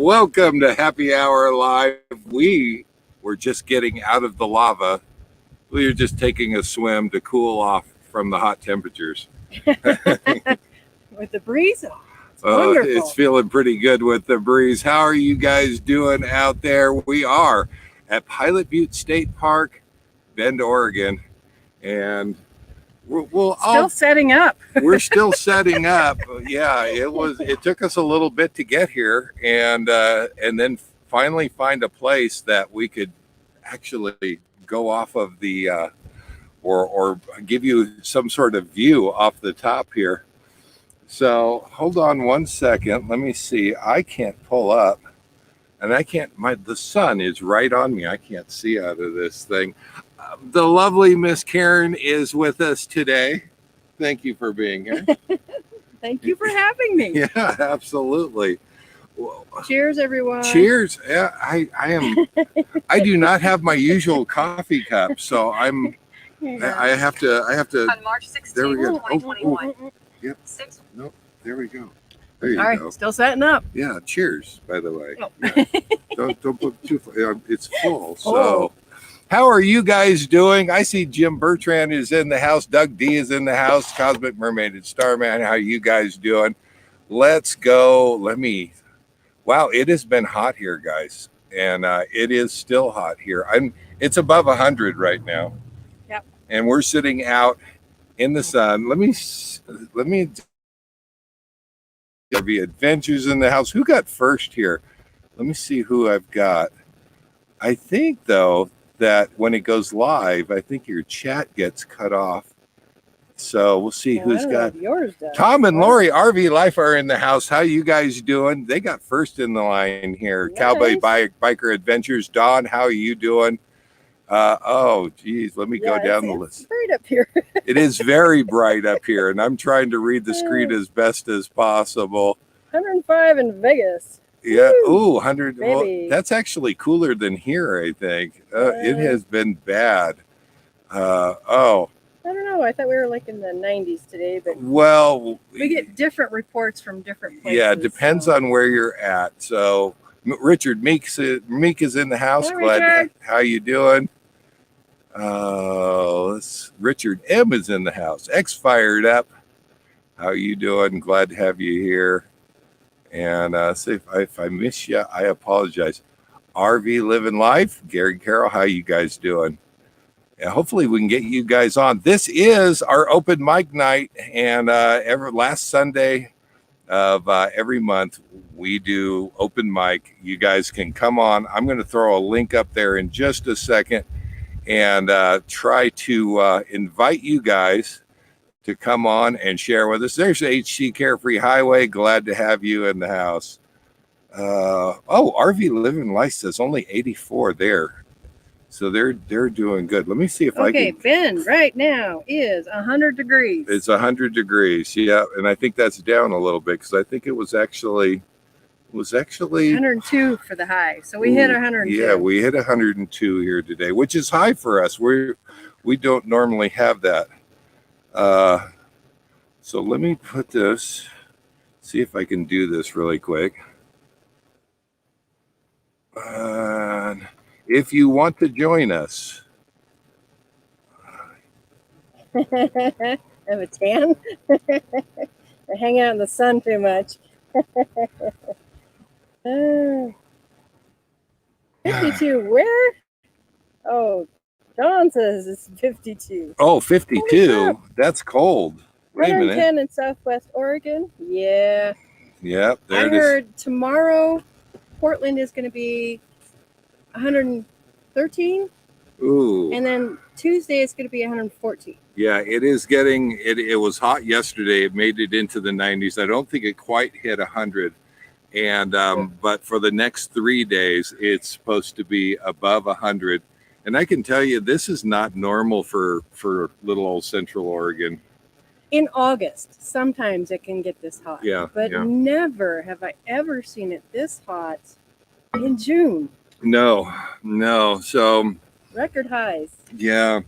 Welcome to Happy Hour Live. We were just getting out of the lava. We were just taking a swim to cool off from the hot temperatures. With the breeze, it's wonderful. It's feeling pretty good with the breeze. How are you guys doing out there? We are at Pilot Butte State Park, Bend, Oregon, and we'll still setting up. We're still setting up. Yeah, it took us a little bit to get here, and then finally find a place that we could actually go off of the or give you some sort of view off the top here. So hold on one second. Let me see. I can't pull up, and I can't. The sun is right on me. I can't see out of this thing. The lovely Miss Karen is with us today. Thank you for being here. Thank you for having me. Yeah, absolutely. Cheers, everyone. Cheers. Yeah, I am. I do not have my usual coffee cup, so I have to. On March 16th, there we go. 2021. Yep. Six. Nope. There we go. There you All right, go. still setting up. Yeah. Cheers. By the way. Oh. Yeah. Don't put too. It's full. So. How are you guys doing? I see Jim Bertrand is in the house. Doug D is in the house. Cosmic Mermaid and Starman. How are you guys doing? Let's go. Wow, it has been hot here, guys. And it is still hot here. It's above 100 right now. Yep. And we're sitting out in the sun. Let me there'll be adventures in the house. Who got first here? Let me see who I've got. I think, though, that when it goes live, I think your chat gets cut off. So we'll see who's got yours. Does. Tom and Lori RV Life are in the house. How you guys doing? They got first in the line here. Nice. Cowboy Biker Adventures. Don, how are you doing? Oh geez, let me go down the list. It's bright up here. It is very bright up here, and I'm trying to read the screen as best as possible. 105 in Vegas. Yeah. Ooh, 100. Maybe. Well, that's actually cooler than here, I think. It has been bad. I don't know. I thought we were like in the 90s today, but well, we get different reports from different places. Yeah, it depends on where you're at. So, Richard Meek is in the house. Hi, Glad. Richard. How you doing? Richard M is in the house. X Fired Up. How you doing? Glad to have you here. And say if I miss you, I apologize. RV Living Life, Gary Carroll, how you guys doing? And hopefully we can get you guys on. This is our open mic night, and every last Sunday of every month we do open mic. You guys can come on. I'm going to throw a link up there in just a second and try to invite you guys to come on and share with us. There's HC Carefree Highway. Glad to have you in the house. RV Living Life says only 84 there. So they're doing good. Let me see if I can. Okay, Bend right now is 100 degrees. It's 100 degrees. Yeah, and I think that's down a little bit because I think it was actually 102 for the high. So we hit 102. Yeah, we hit 102 here today, which is high for us. We don't normally have that. So let me put this, see if I can do this really quick. If you want to join us. Have a tan? I hang out in the sun too much. 52, where? Oh, John says it's 52. Oh, 52? That's cold. Wait a minute. 110 in Southwest Oregon. Yeah. Yep. I heard tomorrow Portland is going to be 113. Ooh. And then Tuesday it's going to be 114. Yeah, it is getting, it was hot yesterday. It made it into the 90s. I don't think it quite hit 100. And, but for the next 3 days, it's supposed to be above 100. And I can tell you, this is not normal for little old Central Oregon. In August, sometimes it can get this hot. Yeah. But never have I ever seen it this hot in June. No. So record highs. Yeah.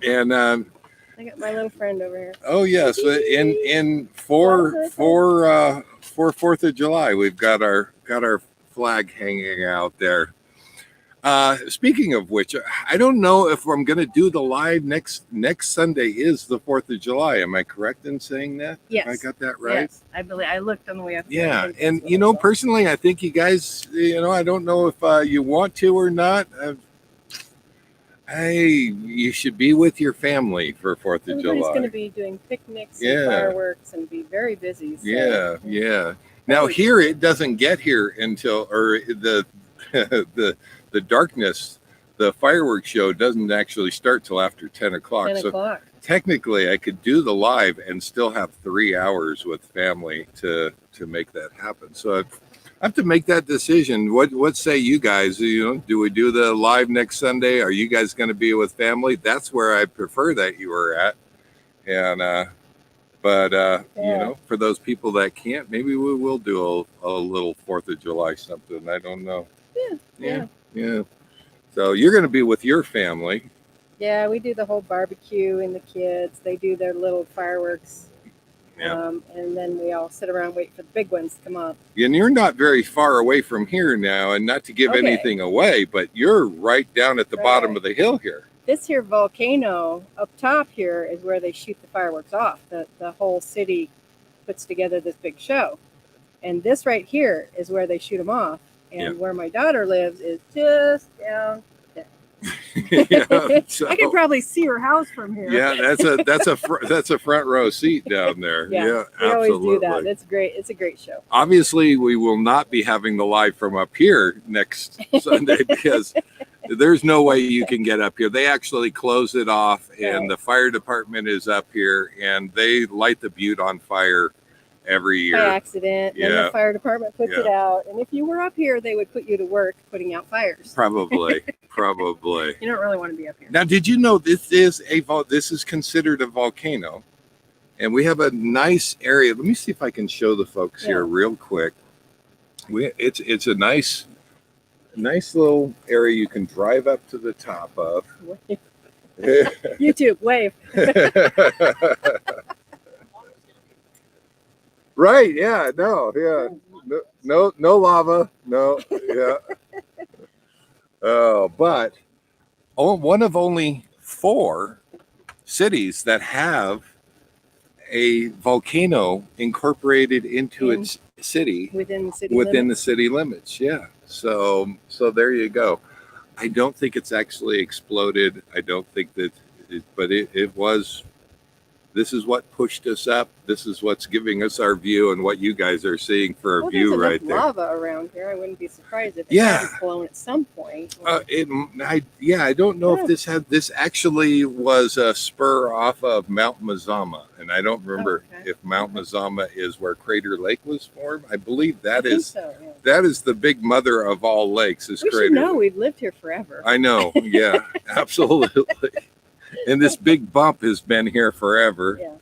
And I got my little friend over here. Oh yes, for 4th of July, we've got our flag hanging out there. Speaking of which, I don't know if I'm going to do the live next Sunday is the 4th of July. Am I correct in saying that? Yes. Have I got that right? Yes, I believe I looked on the way up. Yeah, and you know, personally, I think you guys, you know, I don't know if you want to or not. You should be with your family for 4th of Everybody's July. going to be doing picnics and fireworks and be very busy. So. Yeah. Now here it doesn't get here until, or the the darkness, the fireworks show doesn't actually start till after 10 o'clock. 10 o'clock. So technically I could do the live and still have 3 hours with family to make that happen. So I have to make that decision. What say you guys? You know, do we do the live next Sunday? Are you guys going to be with family? That's where I prefer that you were at. And you know, for those people that can't, maybe we will do a little 4th of July something. I don't know. Yeah. So you're going to be with your family. Yeah, we do the whole barbecue and the kids. They do their little fireworks. Yeah. And then we all sit around wait for the big ones to come up. And you're not very far away from here now, and not to give anything away, but you're right down at the bottom of the hill here. This here volcano up top here is where they shoot the fireworks off. The whole city puts together this big show. And this right here is where they shoot them off. And where my daughter lives is just down there. So, I can probably see her house from here. Yeah, that's a front row seat down there. Yeah, we always do that. It's great. It's a great show. Obviously, we will not be having the live from up here next Sunday because there's no way you can get up here. They actually close it off, and the fire department is up here, and they light the butte on fire every year. By accident. And the fire department puts it out. And if you were up here, they would put you to work putting out fires. Probably. You don't really want to be up here. Now, did you know this is considered a volcano? And we have a nice area. Let me see if I can show the folks here real quick. It's a nice little area you can drive up to the top of. YouTube, wave. Right, no lava, no, but one of only 4 cities that have a volcano incorporated into its city within the city limits. Yeah, so there you go. I don't think it's actually exploded. I don't think that, but it was. This is what pushed us up. This is what's giving us our view and what you guys are seeing for a view right there. There's lava around here. I wouldn't be surprised if it had blown at some point. I don't know if this actually was a spur off of Mount Mazama, and I don't remember if Mount Mazama is where Crater Lake was formed. I believe that is the big mother of all lakes. Is Crater Lake. We've lived here forever. I know. Yeah, absolutely. And this big bump has been here forever. Yeah.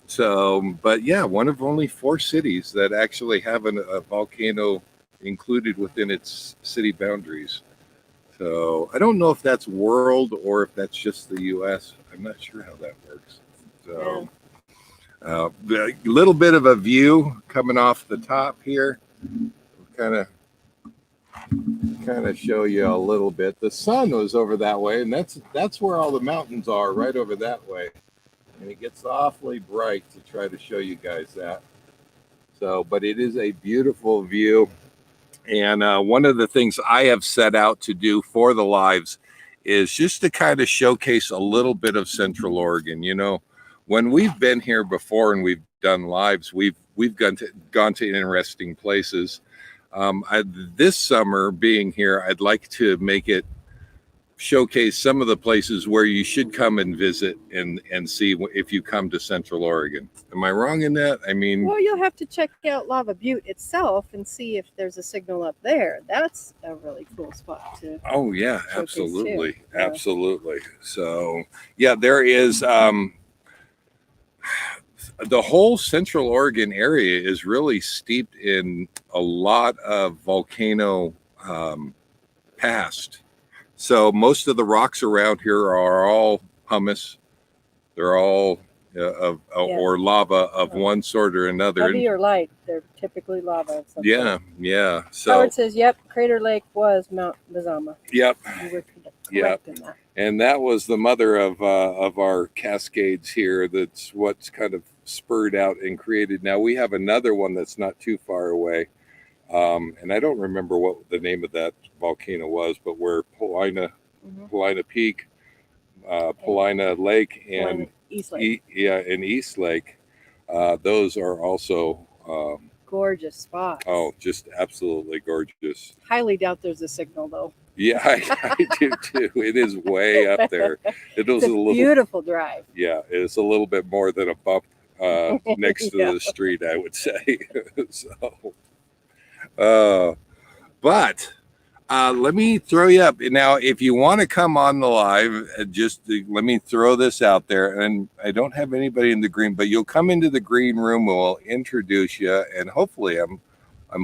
So, but one of only 4 cities that actually have a volcano included within its city boundaries. So I don't know if that's world or if that's just the U.S. I'm not sure how that works. So a little bit of a view coming off the top here. Kind of show you a little bit. The sun was over that way, and that's where all the mountains are, right over that way. And it gets awfully bright to try to show you guys that. So, but it is a beautiful view. And one of the things I have set out to do for the lives is just to kind of showcase a little bit of Central Oregon. You know, when we've been here before and we've done lives, we've gone to interesting places. This summer being here, I'd like to make it showcase some of the places where you should come and visit and see if you come to Central Oregon. Am I wrong in that? I mean, well, you'll have to check out Lava Butte itself and see if there's a signal up there. That's a really cool spot to. Oh yeah, absolutely, absolutely. So yeah, there is. The whole Central Oregon area is really steeped in a lot of volcano past. So most of the rocks around here are all pumice. They're all or lava of one sort or another. Heavy or light, they're typically lava of some Yeah, sort. yeah. So Howard says, "Yep, Crater Lake was Mount Mazama." Yep. You were correct in that. And that was the mother of our Cascades here. That's what's kind of spurred out and created. Now we have another one that's not too far away, and I don't remember what the name of that volcano was, but where Paulina Peak, Paulina Lake, and East Lake. and East Lake, those are also gorgeous spots. Oh, just absolutely gorgeous. Highly doubt there's a signal though. Yeah, I do too. It is way up there. It's a little beautiful drive. Yeah, it's a little bit more than a bump next to the street, I would say. But let me throw you up now. If you want to come on the live, let me throw this out there. And I don't have anybody in the green, but you'll come into the green room. We'll introduce you, and hopefully, I'm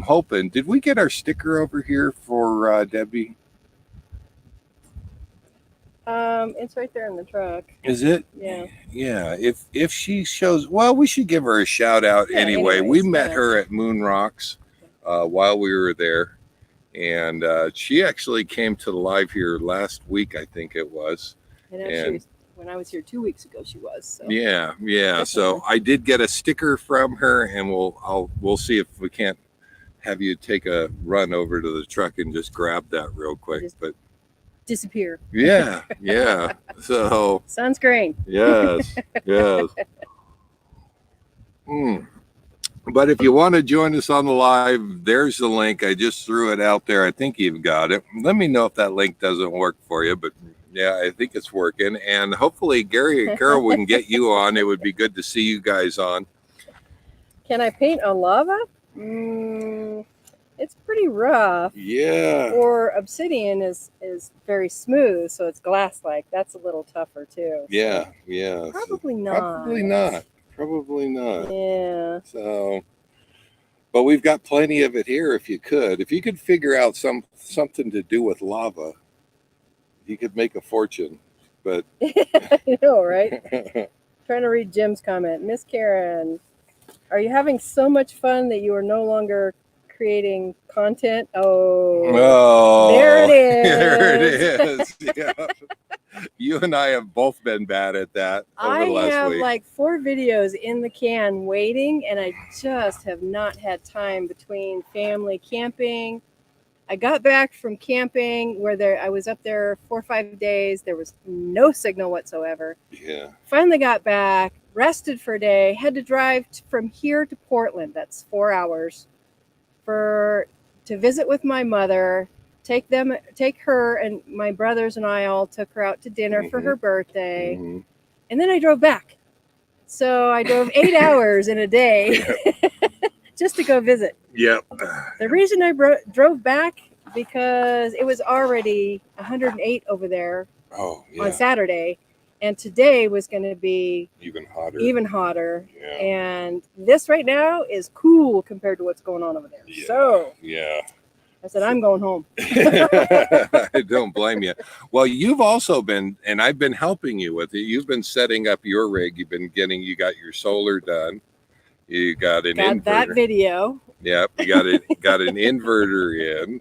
hoping. Did we get our sticker over here for Debbie? It's right there in the truck. Is it? Yeah. Yeah. If she shows, well, we should give her a shout out anyway. We met her at Moon Rocks while we were there, and she actually came to the live here last week, I think it was. And when I was here 2 weeks ago, she was. So. Yeah, yeah. So I did get a sticker from her, and we'll see if we can't have you take a run over to the truck and just grab that real quick, but. Disappear. Yeah, yeah. So sunscreen. Yes. But if you want to join us on the live, there's the link. I just threw it out there. I think you've got it. Let me know if that link doesn't work for you, but yeah, I think it's working. And hopefully Gary and Carol, we can get you on. It would be good to see you guys on. Can I paint on lava? It's pretty rough. Yeah. Or obsidian is very smooth, so it's glass-like. That's a little tougher too. Yeah, so. Yeah. Probably not. Probably not. Yeah. So, but we've got plenty of it here. If you could figure out something to do with lava, you could make a fortune. But I know, right? Trying to read Jim's comment. Miss Karen, are you having so much fun that you are no longer creating content? Oh, there it is. There it is. Yeah. You and I have both been bad at that over the last week. I have like 4 videos in the can waiting, and I just have not had time between family camping. I got back from camping where I was up there 4 or 5 days. There was no signal whatsoever. Yeah. Finally got back, rested for a day, had to drive from here to Portland. That's 4 hours to visit with my mother. Take her, and my brothers and I all took her out to dinner for her birthday. And then I drove back. So I drove 8 hours in a day just to go visit. Yep. The reason I drove back, because it was already 108 over there on Saturday. And today was going to be even hotter. Yeah. And this right now is cool compared to what's going on over there. Yeah. So yeah. I said, I'm going home. I don't blame you. Well, you've also been, and I've been helping you with it. You've been setting up your rig. You got your solar done. You got an inverter. That video. Yep. You got an inverter in.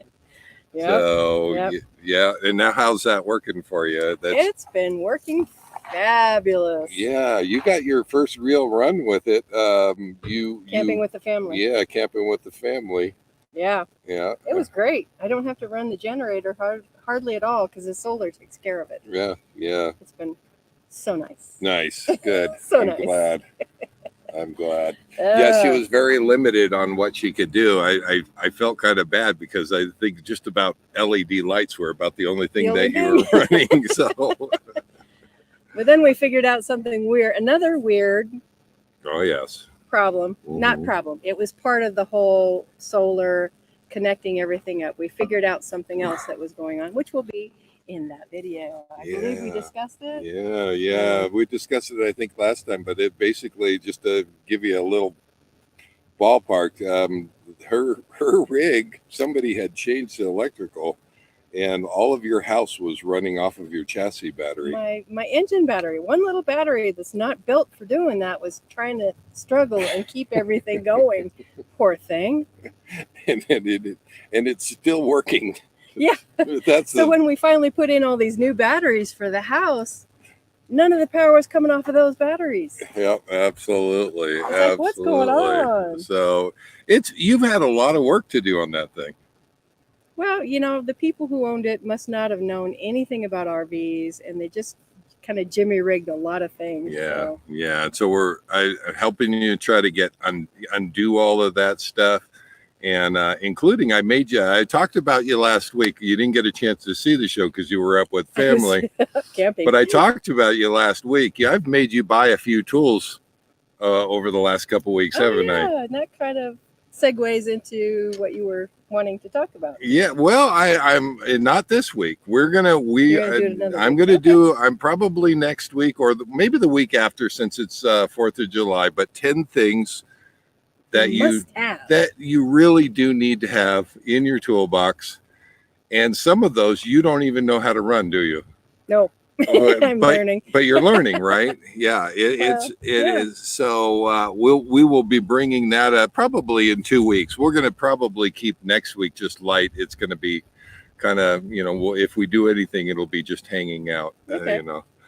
Yep. So yeah. And now how's that working for you? It's been working fabulous. Yeah. You got your first real run with it. Camping with the family. Yeah. Camping with the family. Yeah. Yeah. It was great. I don't have to run the generator hardly at all because the solar takes care of it. Yeah. Yeah. It's been so nice. Nice. Good. I'm glad. I'm glad. Yeah, she was very limited on what she could do. I felt kind of bad because I think just about LED lights were about the only thing you were running. So, but then we figured out something weird. Another weird. Oh yes. Problem. Not problem. It was part of the whole solar connecting everything up. We figured out something else that was going on, which will be in that video. I believe we discussed it. Yeah. We discussed it, I think, last time, but it basically, just to give you a little ballpark, her rig, somebody had changed the electrical, and all of your house was running off of your chassis battery. My engine battery, one little battery that's not built for doing that, was trying to struggle and keep everything going. Poor thing. and it's still working. Yeah. That's so when we finally put in all these new batteries for the house, none of the power was coming off of those batteries. Yep, absolutely. Like, what's going on? So you've had a lot of work to do on that thing. Well, the people who owned it must not have known anything about RVs, and they just kind of jimmy rigged a lot of things. Yeah, yeah. So we're helping you try to undo all of that stuff, and including I talked about you last week. You didn't get a chance to see the show because you were up with family. Camping. But I talked about you last week. Yeah, I've made you buy a few tools over the last couple of weeks, haven't I? Yeah, and that kind of segues into what you were wanting to talk about. Yeah, well, I'm not this week. I'm probably next week or maybe the week after, since it's 4th of July, but 10 things that you really do need to have in your toolbox. And some of those you don't even know how to run, do you? No. I'm learning. But you're learning, right? Yeah, it is. So we will be bringing that up probably in 2 weeks. We're going to probably keep next week just light. It's going to be kind of, if we do anything, it'll be just hanging out, Okay.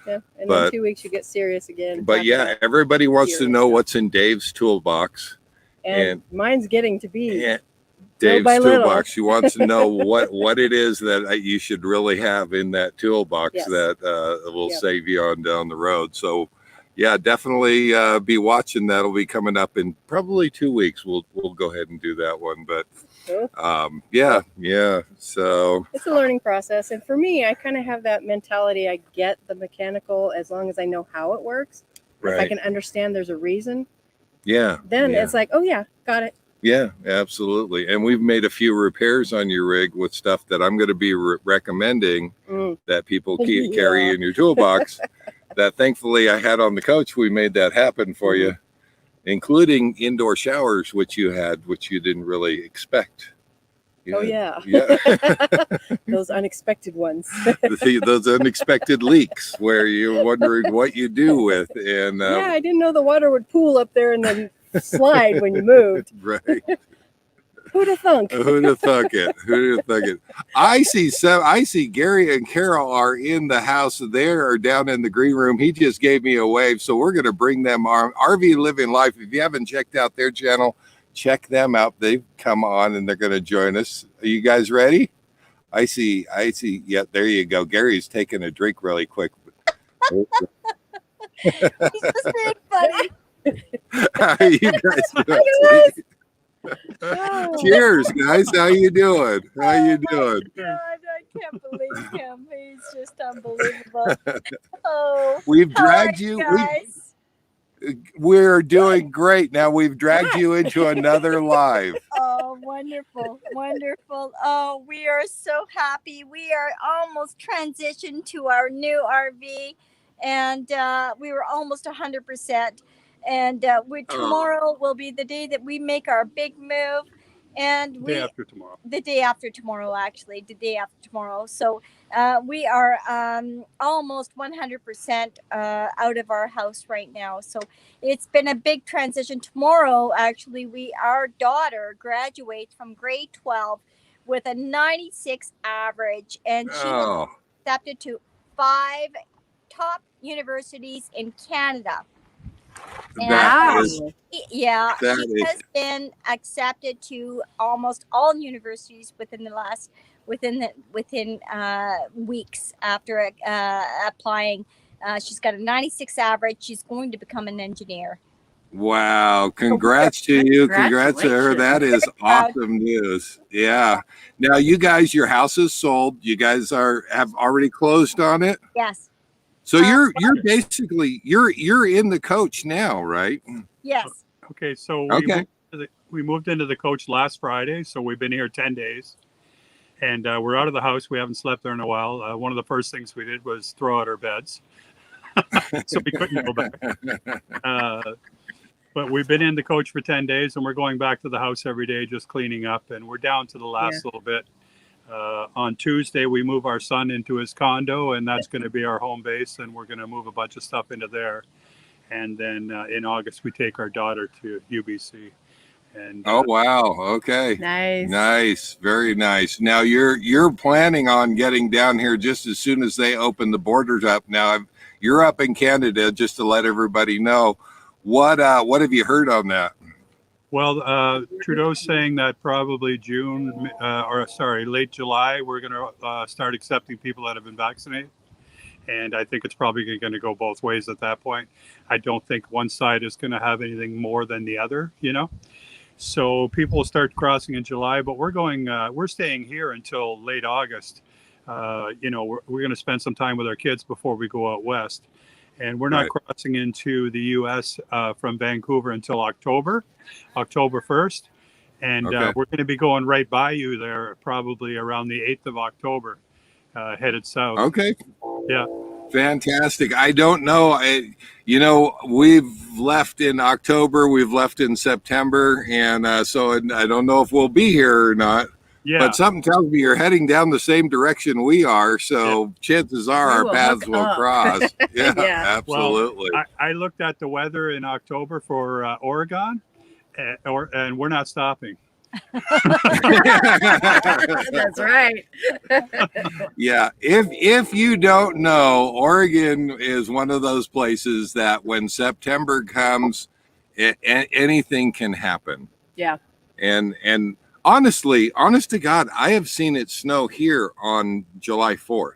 Yeah, and then 2 weeks you get serious again. But yeah, everybody wants to know what's in Dave's toolbox. And mine's getting to be Dave's toolbox. She wants to know what it is that you should really have in that toolbox that will save you on down the road. So yeah, definitely be watching. That'll be coming up in probably 2 weeks. We'll go ahead and do that one. But yeah. So it's a learning process. And for me, I kind of have that mentality. I get the mechanical as long as I know how it works. Right. If I can understand there's a reason. Yeah. Then it's like, oh yeah, got it. Yeah, absolutely. And we've made a few repairs on your rig with stuff that I'm going to be recommending that people carry in your toolbox. That thankfully I had on the coach. We made that happen for you, including indoor showers, which you didn't really expect. Yeah. Those unexpected ones. Those unexpected leaks where you're wondering what you do with. And I didn't know the water would pool up there and then slide when you moved. Right. Who'd have thunk? Who'd have thunk it? I see Gary and Carol are in the house. They are down in the green room. He just gave me a wave. So we're going to bring them on RV Living Life. If you haven't checked out their channel, check them out. They've come on and they're going to join us. Are you guys ready? I see. Yeah, there you go. Gary's taking a drink really quick. He's just being funny. You guys doing? Cheers, guys. How you doing? God, I can't believe him. He's just unbelievable. Oh, we've dragged you. Guys. We're doing great. Now we've dragged you into another live. Oh, wonderful. Oh, we are so happy. We are almost transitioned to our new RV, and we were almost 100%. And tomorrow will be the day that we make our big move. And the day after tomorrow. So we are almost 100% out of our house right now. So it's been a big transition. Tomorrow, actually, our daughter graduates from grade 12 with a 96 average, and she was accepted to 5 top universities in Canada. She has been accepted to almost all universities within weeks after applying. She's got a 96 average. She's going to become an engineer. Wow! Congrats to you! Congrats to her! That is awesome news. Yeah. Now, you guys, your house is sold. You guys have already closed on it. Yes. So you're basically you're in the coach now, right? Yes. Okay, so we moved into the coach last Friday, so we've been here 10 days, and we're out of the house. We haven't slept there in a while. One of the first things we did was throw out our beds, so we couldn't go back. But we've been in the coach for 10 days, and we're going back to the house every day, just cleaning up, and we're down to the last little bit. On Tuesday, we move our son into his condo, and that's going to be our home base. And we're going to move a bunch of stuff into there. And then in August, we take our daughter to UBC. And Oh wow, okay. Nice, very nice. Now you're planning on getting down here just as soon as they open the borders up. Now you're up in Canada, just to let everybody know. What have you heard on that? Well, Trudeau's saying that probably late July, we're going to start accepting people that have been vaccinated. And I think it's probably going to go both ways at that point. I don't think one side is going to have anything more than the other, you know. So people will start crossing in July, but we're staying here until late August. You know, we're going to spend some time with our kids before we go out west. And we're not crossing into the U.S. From Vancouver until October 1st. And we're going to be going right by you there probably around the 8th of October, headed south. Okay. Yeah. Fantastic. I don't know. You know, we've left in October, we've left in September, and so I don't know if we'll be here or not. Yeah. But something tells me you're heading down the same direction we are, so chances are our paths will cross. Yeah, absolutely. Well, I looked at the weather in October for Oregon, and we're not stopping. That's right. Yeah, if you don't know, Oregon is one of those places that when September comes, anything can happen. Yeah. And honest to God, I have seen it snow here on July 4th.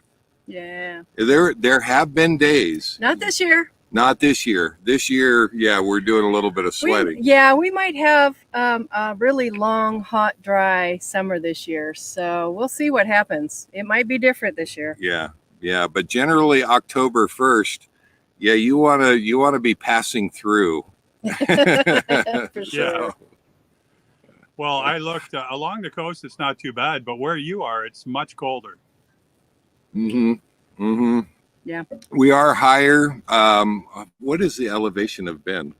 Yeah. There have been days. Not this year. Not this year. This year, yeah, we're doing a little bit of sledding. We might have a really long, hot, dry summer this year. So we'll see what happens. It might be different this year. Yeah. But generally, October 1st, yeah, you wanna be passing through. For sure. Yeah. Well, I looked along the coast. It's not too bad, but where you are, it's much colder. Yeah. We are higher. What is the elevation of Bend?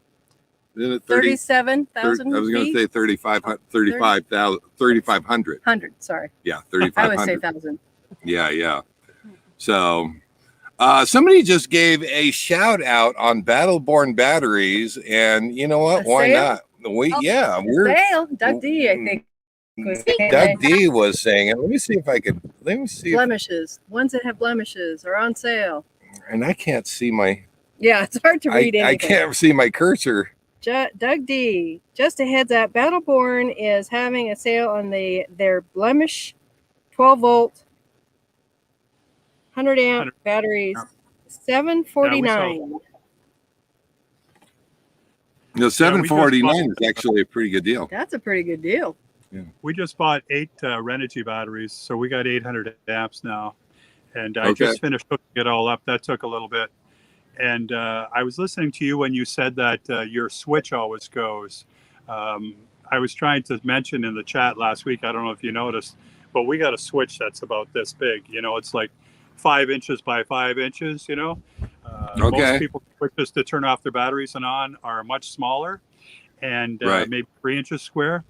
Isn't it 37,000 I was going to say 3,500. 100, sorry. Yeah, I would 3,500. say 1,000. Yeah. So somebody just gave a shout out on Battleborn batteries, and you know what? Why not? We're Sale. Doug D, I think. Doug D was saying it. Let me see. Blemishes. Ones that have blemishes are on sale. And I can't see my. Yeah, it's hard to read anything. I can't see my cursor. Doug D, just a heads up, Battleborn is having a sale on their blemish 12 volt 100 amp batteries, $749. No, $749 is actually a pretty good deal. That's a pretty good deal. Yeah. We just bought 8 Renogy batteries, so we got 800 amps now. And I just finished hooking it all up. That took a little bit. And I was listening to you when you said that your switch always goes. I was trying to mention in the chat last week, I don't know if you noticed, but we got a switch that's about this big. You know, it's like 5 inches by 5 inches, you know. Most people's switches to turn off their batteries and on are much smaller and maybe 3 inches square.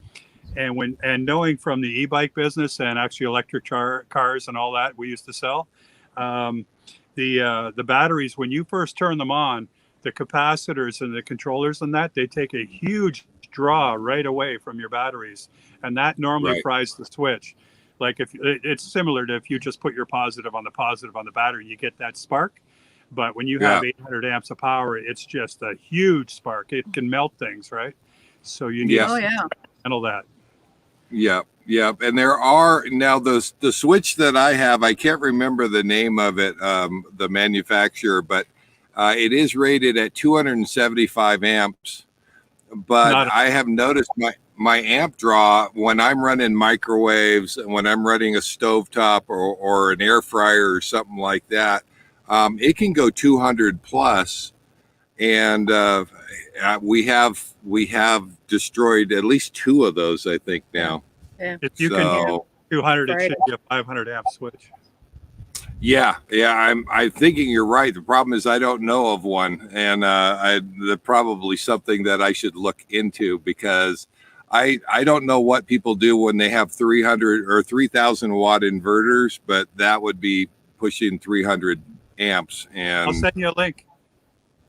And knowing from the e-bike business and actually electric cars and all that we used to sell, the batteries, when you first turn them on, the capacitors and the controllers and that, they take a huge draw right away from your batteries, and that normally fries the switch. Like if it's similar to if you just put your positive on the battery, you get that spark. But when you have 800 amps of power, it's just a huge spark. It can melt things, right? So you need to handle that. Yeah. And there are now the switch that I have, I can't remember the name of it, the manufacturer, but it is rated at 275 amps. But I have noticed my amp draw when I'm running microwaves and when I'm running a stovetop or an air fryer or something like that, it can go 200 plus. And we have destroyed at least 2 of those, I think now. Yeah. If you can hear 200, it should be a 500 amp switch. Yeah. I'm thinking you're right. The problem is I don't know of one, and probably something that I should look into because I don't know what people do when they have 300 or 3,000 watt inverters, but that would be pushing 300 amps. And I'll send you a link.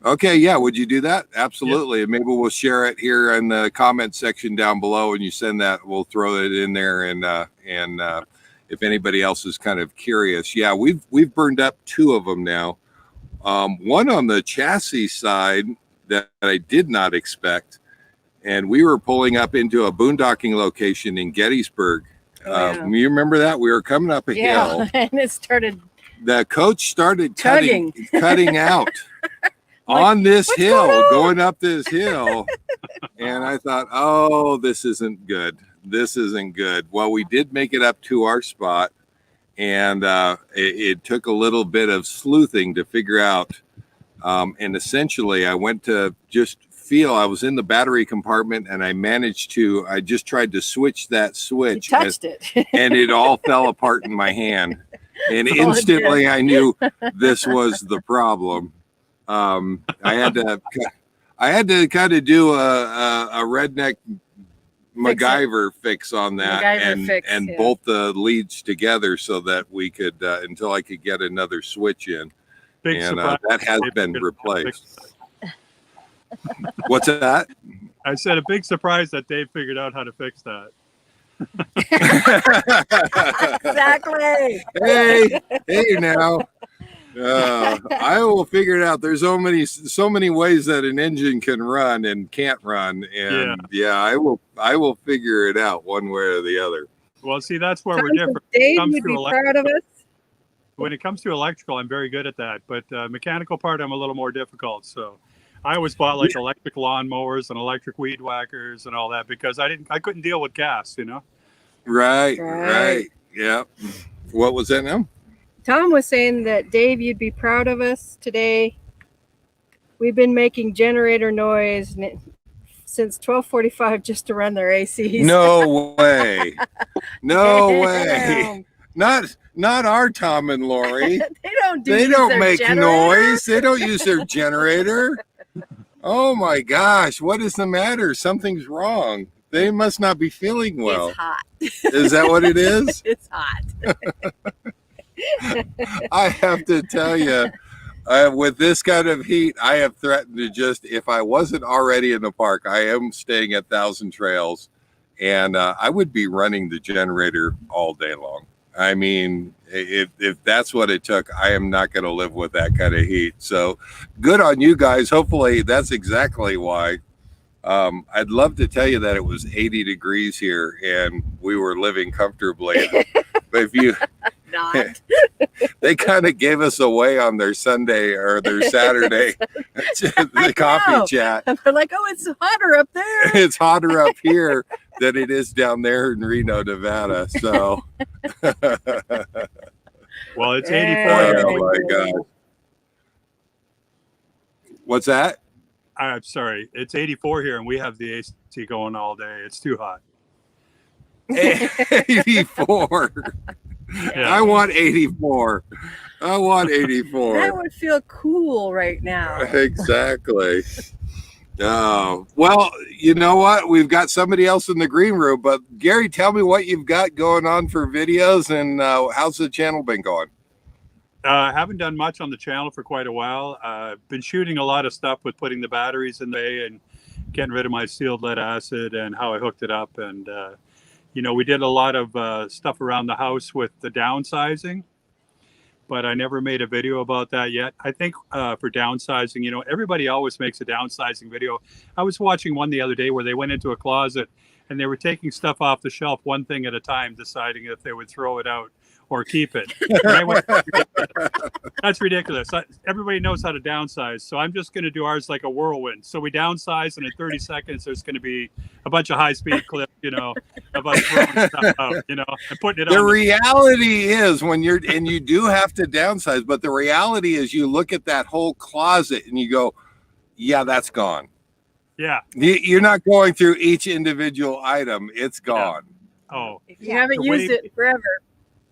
okay, yeah, would you do that? Absolutely. And maybe we'll share it here in the comment section down below, and you send that, we'll throw it in there. And if anybody else is kind of curious, yeah, we've burned up 2 of them now. One on the chassis side that I did not expect. And we were pulling up into a boondocking location in Gettysburg. You remember that? We were coming up a hill. And it started. The coach started Tugging. cutting out on this hill, going up this hill. And I thought, oh, this isn't good. This isn't good. Well, we did make it up to our spot. And it took a little bit of sleuthing to figure out. And essentially, I went to just feel I was in the battery compartment, and I just tried to switch that switch. You touched it. And it all fell apart in my hand. And instantly I knew this was the problem. I had to kind of do a redneck MacGyver fix on that and bolt the leads together so that we could until I could get another switch in. And that has been replaced. What's that? I said a big surprise that Dave figured out how to fix that. Exactly. Hey now. I will figure it out. There's so many ways that an engine can run and can't run. And I will figure it out one way or the other. Well, see, that's where we're different. Dave, you'd be proud of us. When it comes to electrical, I'm very good at that. But mechanical part, I'm a little more difficult. So I always bought like electric Lawnmowers and electric weed whackers and all that because I couldn't deal with gas, you know? Right. Yeah. What was that now? Tom was saying that, Dave, you'd be proud of us today. We've been making generator noise since 12:45 just to run their ACs. No way. No way. Not our Tom and Lori. They don't make noise. They don't use their generator. Oh my gosh, what is the matter? Something's wrong. They must not be feeling well. It's hot. Is that what it is? It's hot. I have to tell you, with this kind of heat, I have threatened to if I wasn't already in the park, I am staying at Thousand Trails, and I would be running the generator all day long. I mean, if that's what it took, I am not going to live with that kind of heat. So good on you guys. Hopefully that's exactly why. I'd love to tell you that it was 80 degrees here and we were living comfortably. But if you Not. They kind of gave us away on their Sunday or their Saturday the coffee chat. They're like, oh, it's hotter up there. It's hotter up here than it is down there in Reno, Nevada. So well, it's 84. Oh my God. What's that? I'm sorry. It's 84 here and we have the AC going all day. It's too hot. 84. Yeah. I want 84. I want 84. That would feel cool right now. Exactly. Oh, well, you know what? We've got somebody else in the green room, but Gary, tell me what you've got going on for videos and how's the channel been going? I haven't done much on the channel for quite a while. I've been shooting a lot of stuff with putting the batteries in there and getting rid of my sealed lead acid and how I hooked it up. And, you know, we did a lot of stuff around the house with the downsizing, but I never made a video about that yet. I think for downsizing, you know, everybody always makes a downsizing video. I was watching one the other day where they went into a closet and they were taking stuff off the shelf one thing at a time, deciding if they would throw it out or keep it. And I went, that's ridiculous. Everybody knows how to downsize. So I'm just going to do ours like a whirlwind. So we downsize and in 30 seconds, there's going to be a bunch of high-speed clips, you know, of us throwing stuff out, you know, and putting it on. The reality is when and you do have to downsize, but the reality is you look at that whole closet and you go, yeah, that's gone. Yeah. You're not going through each individual item. It's gone. Yeah. Oh. If you haven't used it forever.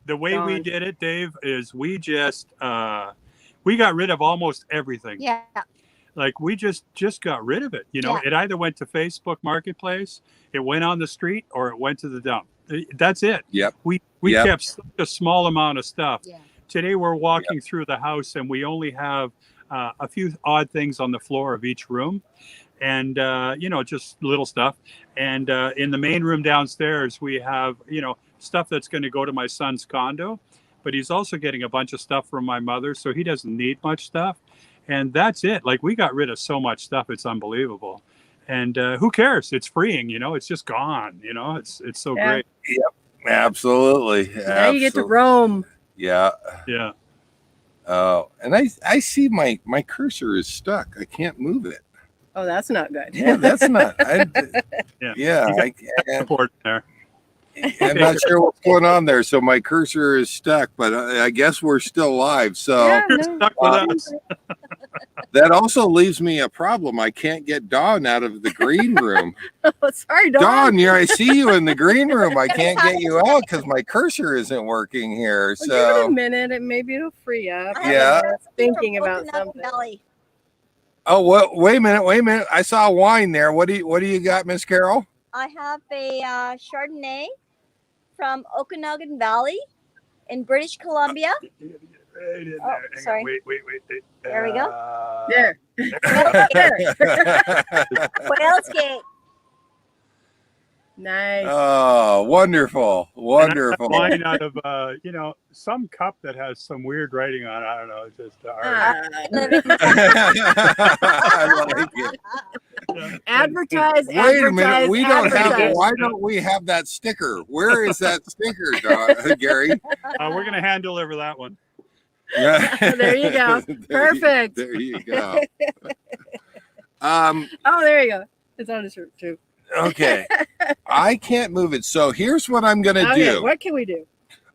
The way we did it, Dave, is we just we got rid of almost everything. Yeah. Like we just got rid of it. You know, Yeah. it either went to Facebook Marketplace, it went on the street, or it went to the dump. That's it. Yep. We Yep. kept such a small amount of stuff. Yeah. Today we're walking through the house and we only have a few odd things on the floor of each room, and you know, just little stuff. And in the main room downstairs we have, you know, stuff that's going to go to my son's condo, but he's also getting a bunch of stuff from my mother, so he doesn't need much stuff. And that's it. Like we got rid of so much stuff, it's unbelievable. And who cares? It's freeing, you know. It's just gone, you know. It's so great. Absolutely. Now you get to roam. Yeah. Yeah. And I see my cursor is stuck. I can't move it. Oh, that's not good. Yeah, that's not. Yeah. Yeah, You got I can't. support there. I'm not sure what's going on there. So my cursor is stuck, but I guess we're still live. So Yeah, You're no. stuck with us. that also leaves me a problem. I can't get Dawn out of the green room. Oh, sorry, Dawn. Dawn, I see you in the green room. I can't get you out because my cursor isn't working here. Well, give it So a minute, and maybe it'll free up. I have Yeah. a Thinking from about Volcano something. Valley. oh, well, wait a minute. I saw wine there. What do you got, Miss Carol? I have a Chardonnay from Okanagan Valley in British Columbia. Right in Oh, there. Hang on. sorry. Wait. There we go. There. Whale's Gate. Nice. Oh, wonderful. Wine out of you know, some cup that has some weird writing on it. I don't know. It's just I like it. Advertise. Wait a minute. We don't have. advertise. Why don't we have that sticker? Where is that sticker, Gary? we're gonna hand deliver that one. There you go. Perfect. There you go. Oh, there you go. It's on the shirt too. Okay. I can't move it. So here's what I'm gonna Okay, do. what can we do?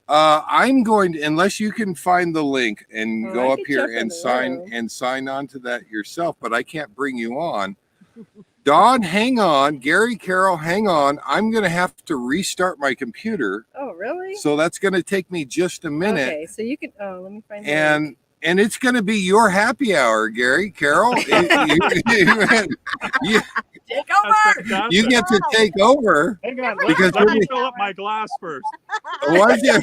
I'm going to, unless you can find the link and Well, go I up could here jump in and the sign on to that yourself, but I can't bring you on. Dawn, hang on. Gary, Carol, hang on. I'm going to have to restart my computer. Oh, really? So that's going to take me just a minute. Okay, so you can. Oh, let me find. the link. And it's going to be your happy hour, Gary, Carol. you Take over. you get to take over. Hang on. Because Let we're- me fill up my glass first. Was you?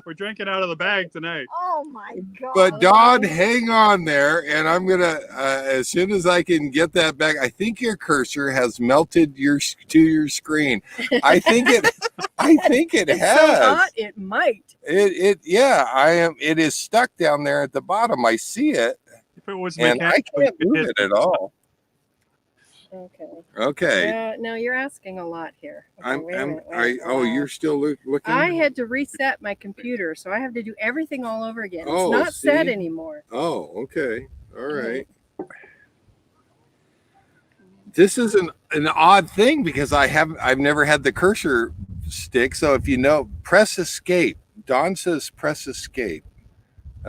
We're drinking out of the bag tonight. Oh my God. But Dawn, hang on there, and I'm gonna as soon as I can get that back. I think your cursor has melted to your screen. I think it. I think it It's has. so hot, it might. Yeah. I am. It is stuck down there at the bottom. I see it, If it was and I mechanical, can't move it at all. Okay. Okay. No, you're asking a lot here. Okay, wait a minute, You're still looking. I had to reset my computer, so I have to do everything all over again. Oh, It's not set see? anymore. Oh, okay. All right. This is an odd thing because I've never had the cursor stick. So if you know, press escape. Dawn says press escape.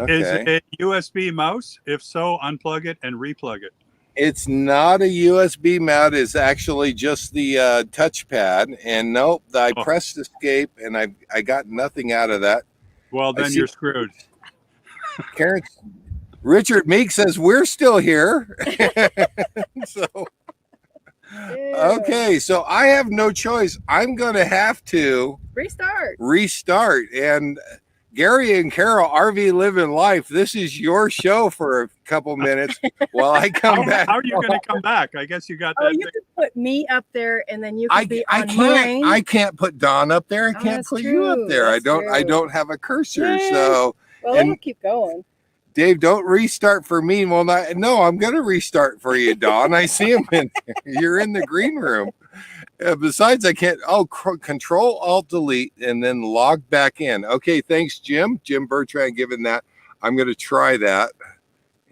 Is Okay. it a USB mouse? If so, unplug it and replug it. It's not a USB mount. It's actually just the touchpad. And nope, I Oh. pressed escape and I got nothing out of that. Well, then see- you're screwed. Karen, Richard Meek says we're still here. So okay, so I have no choice. I'm going to have to restart. And Gary and Carol, RV Living Life, this is your show for a couple minutes while I come back. How are you going to come back? I guess you got Oh, that. you thing. can put me up there, and then you can be I on can't. mine. I can't put Dawn up there. I Oh, can't that's put you up true. there. I That's don't true. have a cursor. Yeah. So Well, and- it'll keep going. Dave, don't restart for me. Well, no, I'm going to restart for you, Dawn. I see him in there. You're in the green room. Besides, I can't. Oh, Control Alt Delete and then log back in. Okay, thanks, Jim Bertrand, giving that. I'm going to try that,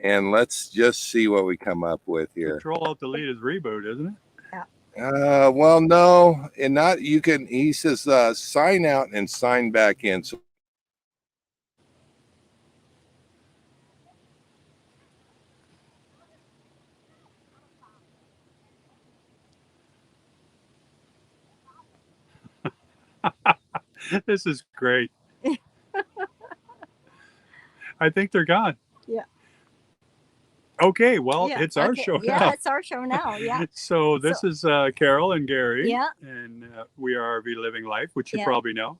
and let's just see what we come up with here. Control Alt Delete is reboot, isn't it? Well, no, and not. You can. He says sign out and sign back in. So This is great. I think they're gone. Yeah. Okay, well, Yeah. it's our Okay. show Yeah, now. it's our show now. Yeah. So this is Carol and Gary. Yeah. And we are RV Living Life, which you Yeah. probably know.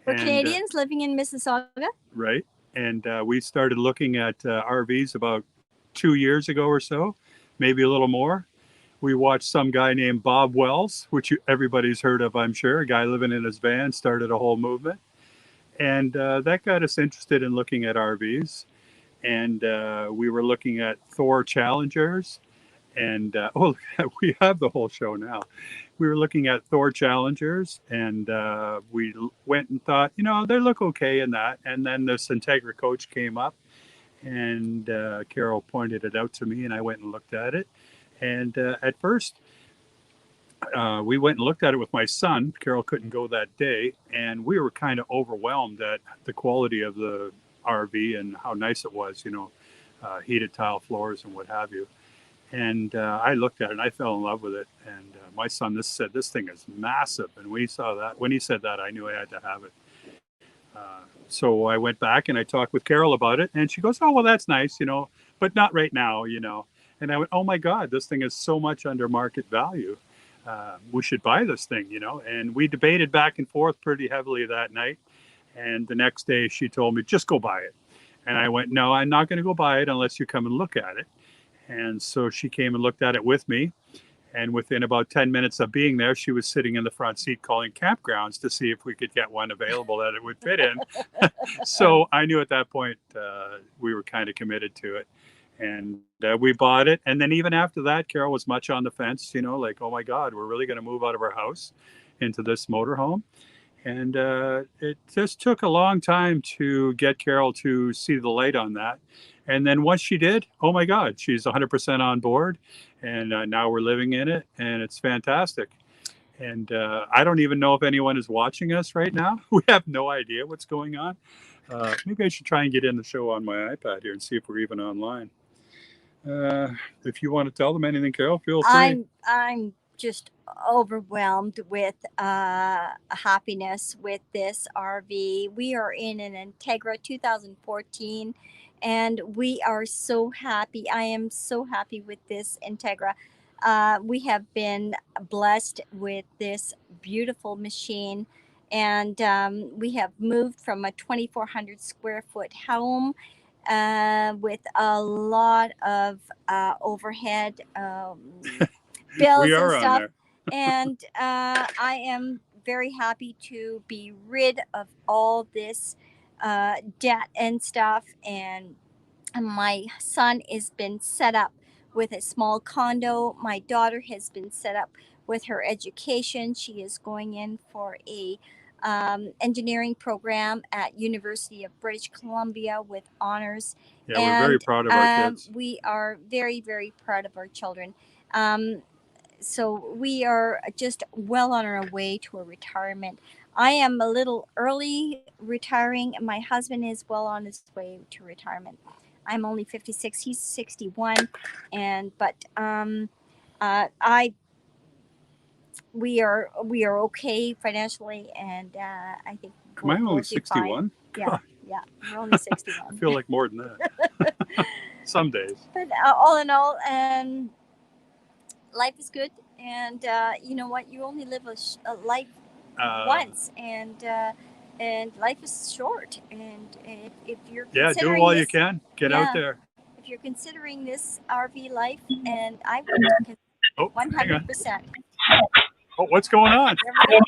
We're And, Canadians living in Mississauga. right. And we started looking at RVs about 2 years ago or so, maybe a little more. We watched some guy named Bob Wells, which everybody's heard of, I'm sure. A guy living in his van started a whole movement. And that got us interested in looking at RVs. And we were looking at Thor Challengers. And we have the whole show now. We were looking at Thor Challengers, and we went and thought, they look okay in that. And then this Integra coach came up, and Carol pointed it out to me, and I went and looked at it. And at first, we went and looked at it with my son. Carol couldn't go that day, and we were kind of overwhelmed at the quality of the RV and how nice it was, heated tile floors and what have you. And I looked at it and I fell in love with it. And my son said, this thing is massive. And we saw that. When he said that, I knew I had to have it. So I went back and I talked with Carol about it. And she goes, oh, well, that's nice, but not right now, And I went, oh, my God, this thing is so much under market value. We should buy this thing, And we debated back and forth pretty heavily that night. And the next day she told me, just go buy it. And I went, no, I'm not going to go buy it unless you come and look at it. And so she came and looked at it with me. And within about 10 minutes of being there, she was sitting in the front seat calling campgrounds to see if we could get one available that it would fit in. So I knew at that point we were kind of committed to it. And we bought it. And then even after that, Carol was much on the fence, like, oh, my God, we're really going to move out of our house into this motorhome. And it just took a long time to get Carol to see the light on that. And then once she did, oh my God, she's 100% on board. And now we're living in it and it's fantastic. And I don't even know if anyone is watching us right now. We have no idea what's going on. Maybe I should try and get in the show on my iPad here and see if we're even online. If you want to tell them anything, Carol, feel free. I'm just overwhelmed with happiness with this RV. We are in an Integra 2014 and we are so happy. I am so happy with this Integra. We have been blessed with this beautiful machine, and we have moved from a 2,400 square foot home with a lot of overhead bills We and are on stuff. there. And I am very happy to be rid of all this debt and stuff. And my son has been set up with a small condo. My daughter has been set up with her education. She is going in for a engineering program at University of British Columbia with honors. Yeah, we're very proud of our kids. We are very, very proud of our children. So we are just well on our way to a retirement. I am a little early retiring. My husband is well on his way to retirement. I'm only 56. He's 61, we are okay financially, and I think Am I only we'll be 61? fine. Yeah, we're only 61. I feel like more than that. Some days. But all in all, life is good, and you know what? You only live a life once, and life is short. And if you're do it while you can. Get out there. If you're considering this RV life, and I would 100%. Oh, what's going on? There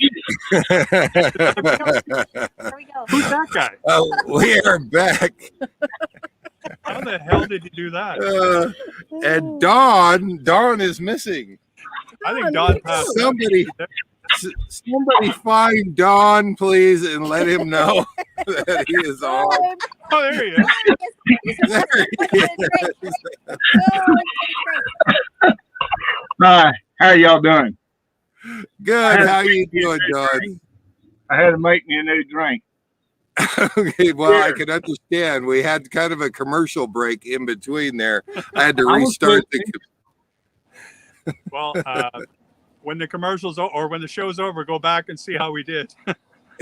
we go. Who's that guy? We are back. How the hell did you do that? And Dawn is missing. I think Don passed. Somebody find Don, please, and let him know that he is on. Oh, there he is. There he is. Hi, how are y'all doing? Good. How you doing, Don? I had to make me a new drink. Okay, well, I can understand. We had kind of a commercial break in between there. I had to restart the. Well, when the commercial's or when the show's over, go back and see how we did.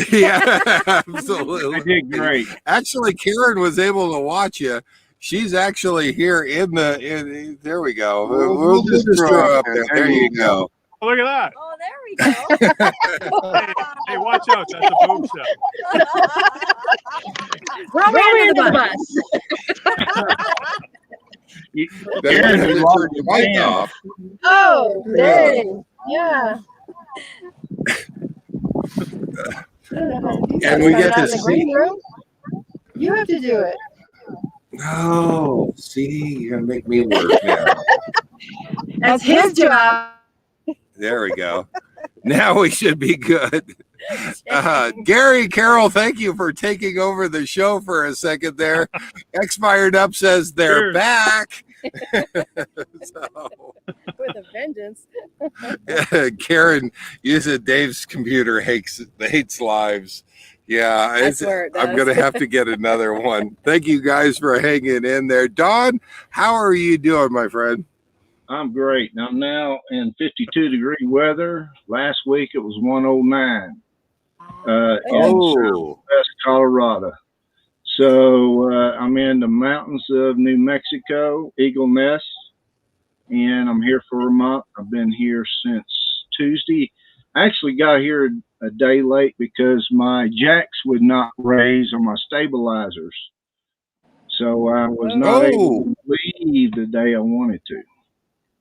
Yeah, absolutely. I did great. Actually, Karen was able to watch you. She's actually here in there we go. We'll We'll just just throw throw up there. There you go. Oh, look at that. Oh, there we go. Hey, watch out. That's a boob shot. Throw me under the bus. Karen, Then we you lost turn your the mic band. off. Oh, dang. Yeah. And we get to see. You have to do it. Oh, see, you're gonna make me work now. That's his job. There we go. Now we should be good. Gary Carroll, thank you for taking over the show for a second there. X Fired Up says they're Cheers. back. So, With a vengeance. Karen, you said Dave's computer hates lives. Yeah, I swear it I'm does. going to have to get another one. Thank you guys for hanging in there. Don, how are you doing, my friend? I'm great. I'm now in 52-degree weather. Last week it was 109 in West Colorado. So I'm in the mountains of New Mexico, Eagle Nest, and I'm here for a month. I've been here since Tuesday. I actually got here a day late because my jacks would not raise on my stabilizers. So I was not able to leave the day I wanted to.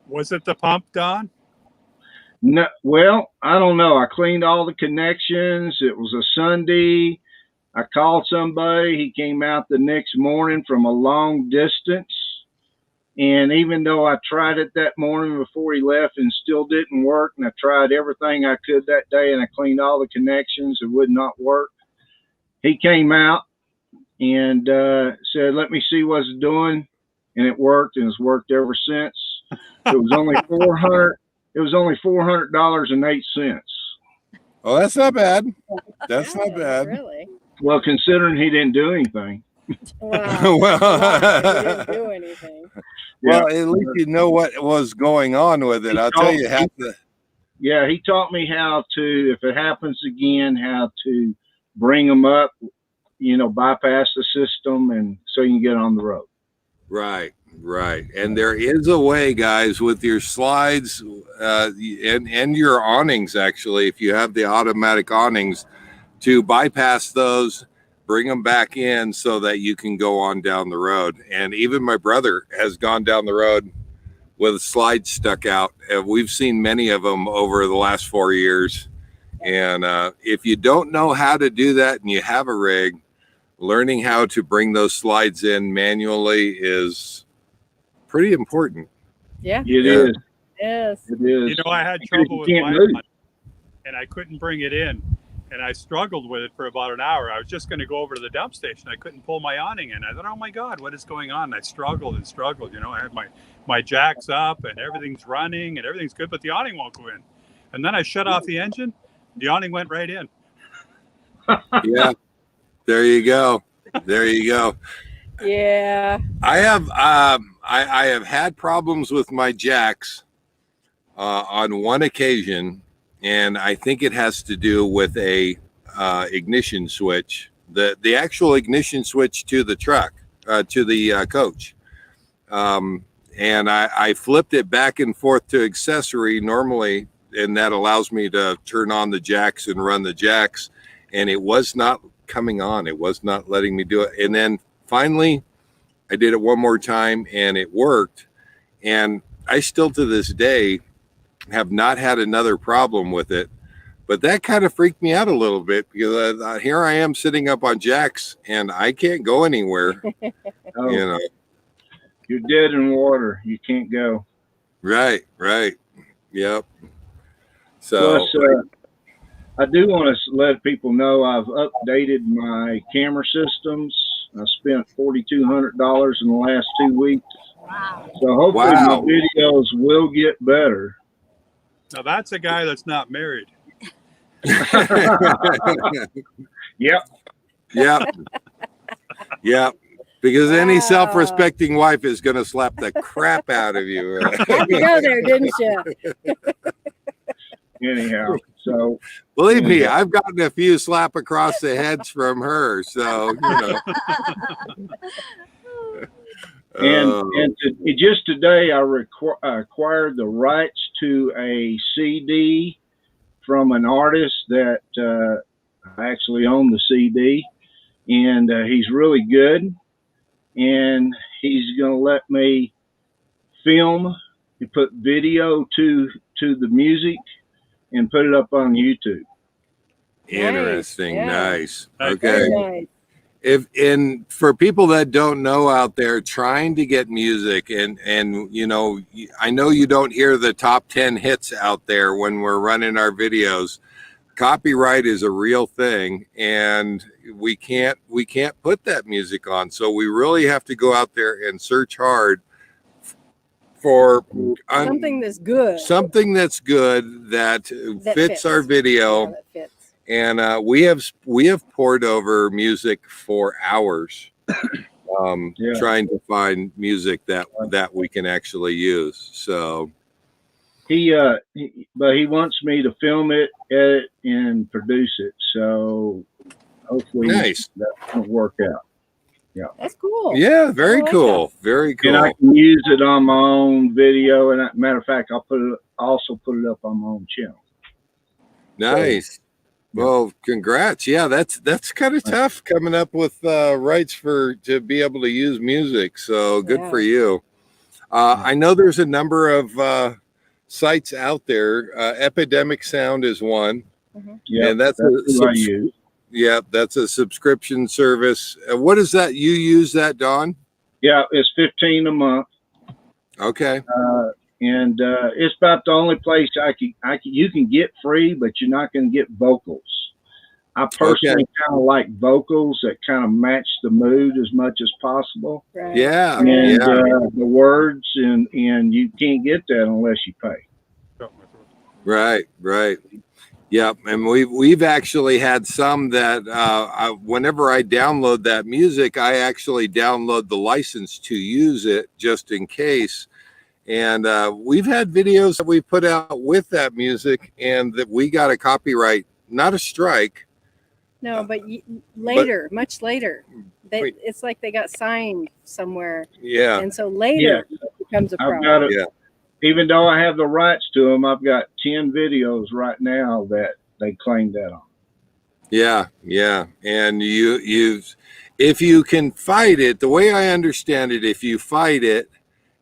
Was it the pump, Don? No, well, I don't know. I cleaned all the connections. It was a Sunday. I called somebody. He came out the next morning from a long distance. And even though I tried it that morning before he left and still didn't work, and I tried everything I could that day and I cleaned all the connections, it would not work. He came out and said, let me see what it's doing. And it worked, and it's worked ever since. It was only $400. It was only $400.08. Oh, that's not bad. That's not bad. Really? Well, considering he didn't do anything. Wow. Well, Wow, you didn't do anything. well, at least you know what was going on with it. I'll tell you how to. Yeah, he taught me how to, if it happens again, how to bring them up, bypass the system, and so you can get on the road. Right. And there is a way, guys, with your slides and your awnings, actually, if you have the automatic awnings, to bypass those, bring them back in so that you can go on down the road. And even my brother has gone down the road with slides stuck out. And we've seen many of them over the last 4 years. And if you don't know how to do that and you have a rig, learning how to bring those slides in manually is pretty important. Yeah. It is. Yes. It is. You know, I had Because trouble you with can't my move. one, and I couldn't bring it in. And I struggled with it for about an hour. I was just going to go over to the dump station. I couldn't pull my awning in. I thought, oh my God, what is going on? And I struggled and struggled. I had my jacks up and everything's running and everything's good, but the awning won't go in. And then I shut off the engine. The awning went right in. Yeah. There you go. Yeah. I have had problems with my jacks on one occasion, and I think it has to do with a ignition switch, the actual ignition switch to the truck, to the coach. And I flipped it back and forth to accessory normally, and that allows me to turn on the jacks and run the jacks, and it was not coming on. It was not letting me do it. And then finally I did it one more time and it worked. And I still to this day have not had another problem with it, but that kind of freaked me out a little bit because here I am sitting up on jacks and I can't go anywhere. Oh, you're dead in water. You can't go. Right. Yep. So Plus, I do want to let people know I've updated my camera systems. I spent $4,200 in the last 2 weeks. Wow. So hopefully my videos will get better. Now that's a guy that's not married. Yep. Because any self-respecting wife is going to slap the crap out of you. Had to go there, didn't you? Anyhow, so believe me, I've gotten a few slap across the heads from her. So, Just today, I acquired the rights to a CD from an artist that I actually own the CD, and he's really good, and he's going to let me film and put video to the music and put it up on YouTube. Interesting. Nice. Nice. Very Okay. nice. For people that don't know out there trying to get music, and you know, I know you don't hear the top 10 hits out there when we're running our videos. Copyright is a real thing, and we can't put that music on. So we really have to go out there and search hard for Something that's good. Something that's good that fits our video. Yeah, that fits. And we have poured over music for hours, trying to find music that we can actually use. So but he wants me to film it, edit, and produce it. So hopefully that'll work out. Yeah, that's cool. Yeah, very cool. That. Very cool. And I can use it on my own video. And matter of fact, I'll also put it up on my own channel. Nice. So, well, congrats. Yeah, that's kind of tough coming up with rights to be able to use music. So good for you. I know there's a number of sites out there. Epidemic Sound is one. Mm-hmm. Yeah, and that's who I use. Yeah, that's a subscription service. What is that? You use that, Don? Yeah, it's $15 a month. Okay. And it's about the only place you can get free, but you're not going to get vocals. I personally kind of like vocals that kind of match the mood as much as possible. Right. Yeah. And the words, and you can't get that unless you pay. Right. Right. Yeah, and we've actually had some that whenever I download that music, I actually download the license to use it just in case. And we've had videos that we put out with that music, and that we got a copyright, not a strike. No, but later, much later, it's like they got signed somewhere. Yeah, and so later it becomes a problem. Even though I have the rights to them, I've got 10 videos right now that they claimed that on. Yeah, yeah. And if you can fight it, the way I understand it, if you fight it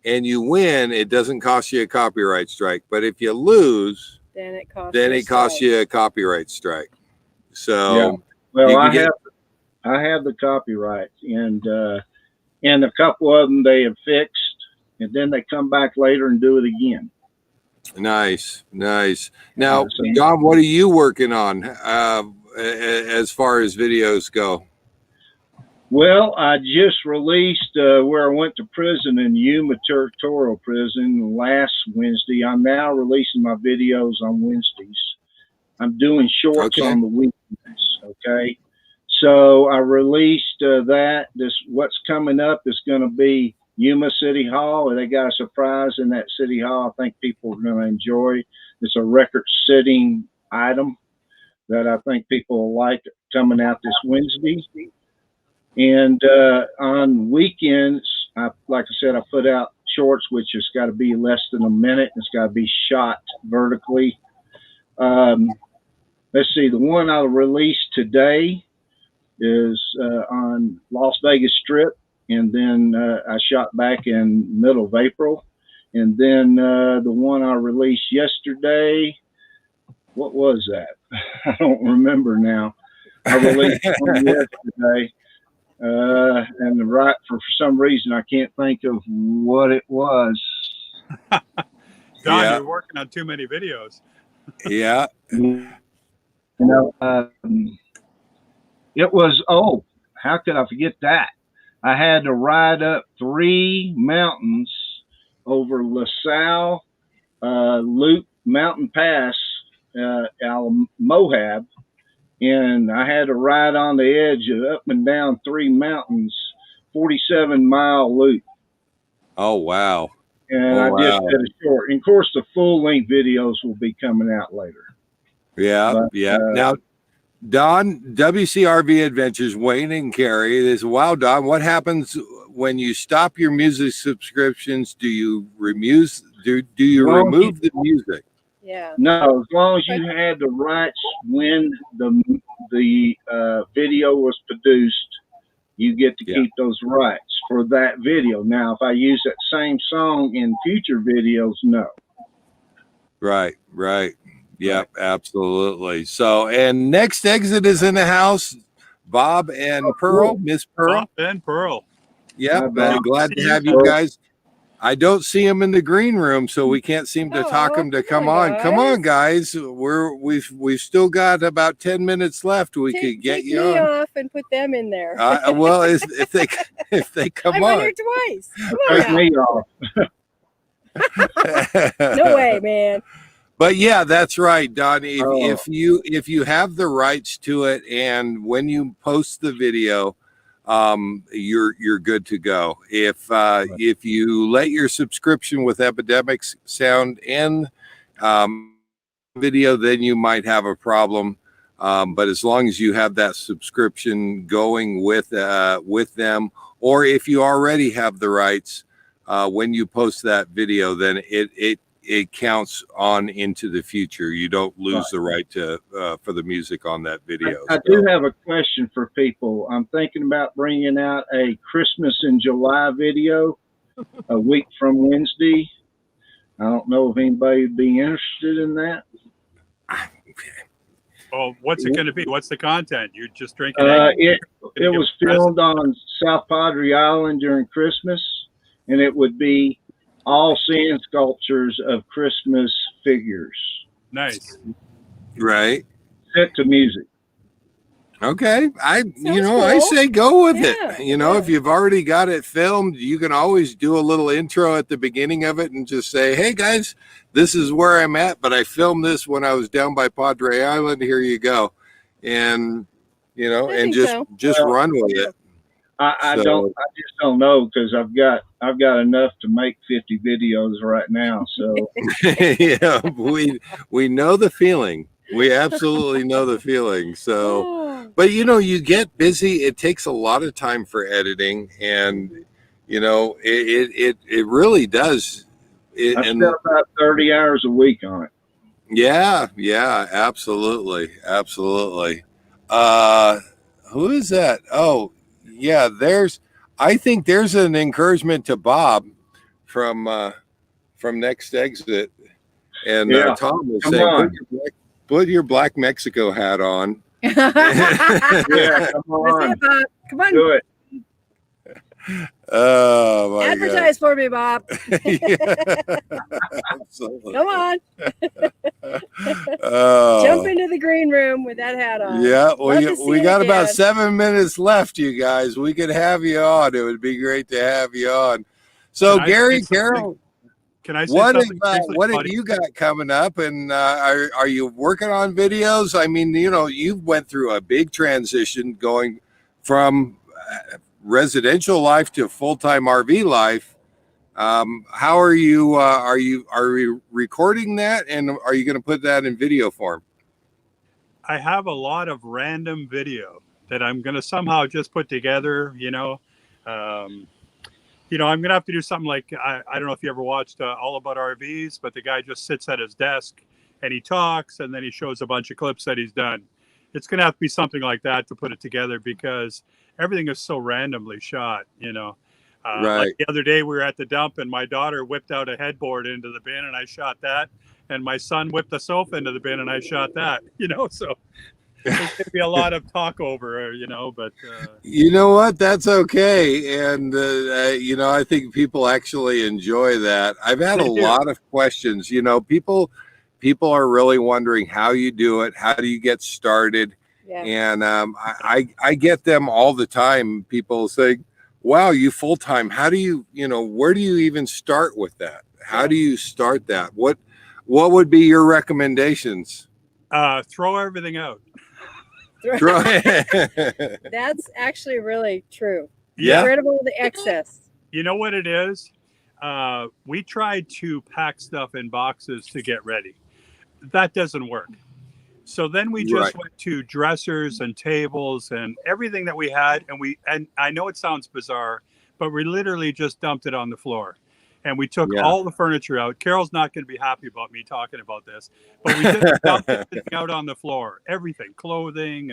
and you win, it doesn't cost you a copyright strike. But if you lose, then it costs you a copyright strike. So, well, I have the copyright, and a couple of them they have fixed. And then they come back later and do it again. Nice, nice. Now, Don, what are you working on as far as videos go? Well, I just released where I went to prison in Yuma Territorial Prison last Wednesday. I'm now releasing my videos on Wednesdays. I'm doing shorts on the weekends. Okay. So I released that. What's coming up is going to be Yuma City Hall. They got a surprise in that City Hall I think people are going to enjoy. It's a record-setting item that I think people will like coming out this Wednesday. And on weekends, like I said, I put out shorts, which has got to be less than a minute. It's got to be shot vertically. Let's see, the one I'll release today is on Las Vegas Strip. And then I shot back in middle of April. And then the one I released yesterday, what was that? I don't remember now. I released one yesterday. And for some reason, I can't think of what it was. Don, you're working on too many videos. Yeah. It was, how could I forget that? I had to ride up 3 mountains over LaSalle, Loop Mountain Pass, Moab, and I had to ride on the edge of up and down 3 mountains, 47-mile loop. Oh, wow. And I just did a short. And of course, the full-length videos will be coming out later. Yeah, Now, Don, WCRV Adventures, Wayne and Carrie. Wow, Don, what happens when you stop your music subscriptions, do you remove Well, remove the music? Yeah. No, as long as you had the rights when the video was produced, you get to Yeah. keep those rights for that video. Now, if I use that same song in future videos, no. Right, right. Yep, absolutely. So, and Next Exit is in the house. Bob and Pearl, Miss Pearl. Bob and Pearl. Yep, Bob. glad to See have you you guys. guys. I don't see them in the green room, so we can't seem to talk them to come on. Come on, guys. We've still got about 10 minutes left. We could get take you me on. off and put them in there. Well, if they come I on. went here twice. Come on Take now. me off. No way, man. But yeah, that's right, Don. Oh. If you have the rights to it, and when you post the video, you're good to go. If you let your subscription with Epidemics Sound in video, then you might have a problem. But as long as you have that subscription going with them, or if you already have the rights, when you post that video, then it counts on into the future. You don't lose the right to for the music on that video. I do have a question for people. I'm thinking about bringing out a Christmas in July video a week from Wednesday. I don't know if anybody would be interested in that. Oh, what's it going to be? What's the content? You're just drinking it was filmed on South Padre Island during Christmas, and it would be all sand sculptures of Christmas figures. Nice. Right. Set to music. Okay. I cool. say go with Yeah, it. If you've already got it filmed, you can always do a little intro at the beginning of it and just say, hey guys, this is where I'm at, but I filmed this when I was down by Padre Island. Here you go. And and just run with it. I just don't know, because I've got enough to make 50 videos right now. So yeah, we know the feeling. We absolutely know the feeling. So, but you get busy. It takes a lot of time for editing, and it really does. I spent about 30 hours a week on it. Yeah, absolutely. Who is that? Oh, yeah, I think there's an encouragement to Bob from Next Exit, and Tom is saying, put your Black Mexico hat on. Yeah, come on. Come on. Do it. Oh my Advertise for me, Bob. Absolutely. Come on. Oh. Jump into the green room with that hat on. Yeah, we got about again. 7 minutes left, you guys. We could have you on. It would be great to have you on. So, Gary, Carol, can I say what something? have you got coming up? And are you working on videos? I mean, you went through a big transition going from residential life to full-time RV life. How are you? Are you recording that, and are you going to put that in video form? I have a lot of random video that I'm going to somehow just put together. I'm going to have to do something like, I don't know if you ever watched All About RVs, but the guy just sits at his desk and he talks, and then he shows a bunch of clips that he's done. It's going to have to be something like that to put it together, because everything is so randomly shot, Right. Like the other day we were at the dump, and my daughter whipped out a headboard into the bin, and I shot that. And my son whipped the sofa into the bin, and I shot that, so there's going to be a lot of talk over, but. You know what? That's okay. And, I think people actually enjoy that. I've had a lot of questions. People are really wondering how you do it. How do you get started? Yeah. And I get them all the time. People say, wow, you full-time. How do you, where do you even start with that? How do you start that? What would be your recommendations? Throw everything out. That's actually really true. Yeah. Get rid of all the excess. You know what it is? We tried to pack stuff in boxes to get ready. That doesn't work. So then we just went to dressers and tables and everything that we had. And I know it sounds bizarre, but we literally just dumped it on the floor. And we took Yeah. all the furniture out. Carol's not going to be happy about me talking about this, but we just dumped everything out on the floor. Everything, clothing,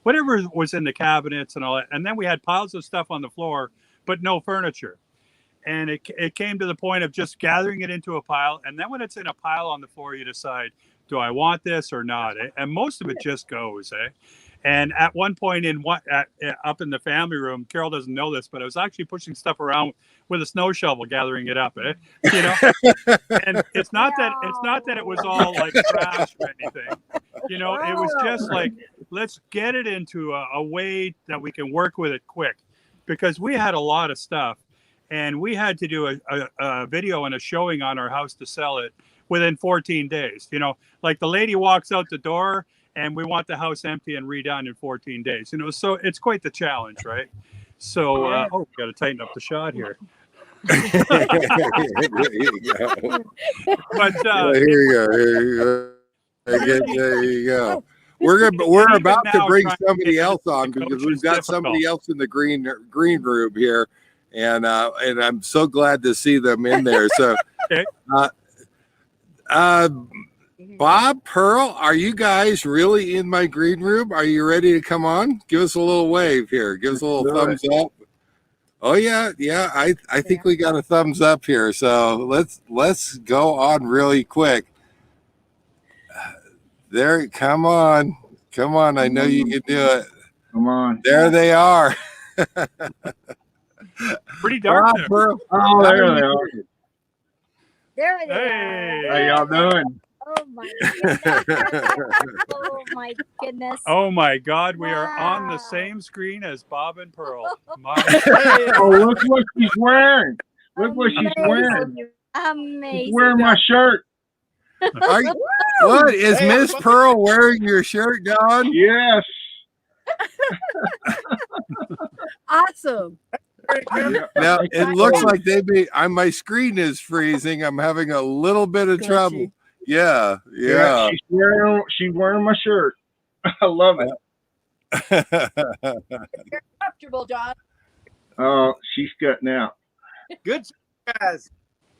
whatever was in the cabinets and all that. And then we had piles of stuff on the floor, but no furniture. And it came to the point of just gathering it into a pile. And then when it's in a pile on the floor, you decide, do I want this or not? And most of it just goes, eh? And at one point up in the family room, Carol doesn't know this, but I was actually pushing stuff around with a snow shovel, gathering it up. Eh? You know, and it's not that it was all like trash or anything. You know, it was just like, let's get it into a way that we can work with it quick, because we had a lot of stuff, and we had to do a video and a showing on our house to sell it within 14 days. You know, like the lady walks out the door, and we want the house empty and redone in 14 days. You know, so it's quite the challenge, right? So, we got to tighten up the shot here. There you go. But Here you go. Here you go. There you go. We're about to bring somebody else on, because we've got somebody else in the green room here, and I'm so glad to see them in there. So, okay. Bob, Pearl, are you guys really in my green room? Are you ready to come on? Give us a little wave here. Give us a little thumbs up. Oh yeah. I think we got a thumbs up here. So let's go on really quick. There, come on. I know you can do it. Come on. There they are. Pretty dark Bob, there. Pearl. Oh, there they are. There they Hey. are. How y'all doing? Oh my goodness. Oh my goodness. Oh my God, we are on the same screen as Bob and Pearl. Oh, look what she's wearing. Look what she's wearing. Amazing. She's wearing my shirt. What is Miss Pearl wearing your shirt, Don? Yes. Awesome. Now it looks like my screen is freezing. I'm having a little bit of trouble. Yeah. She's wearing my shirt. I love it. You're comfortable, John. Oh, she's cutting out. Good guys.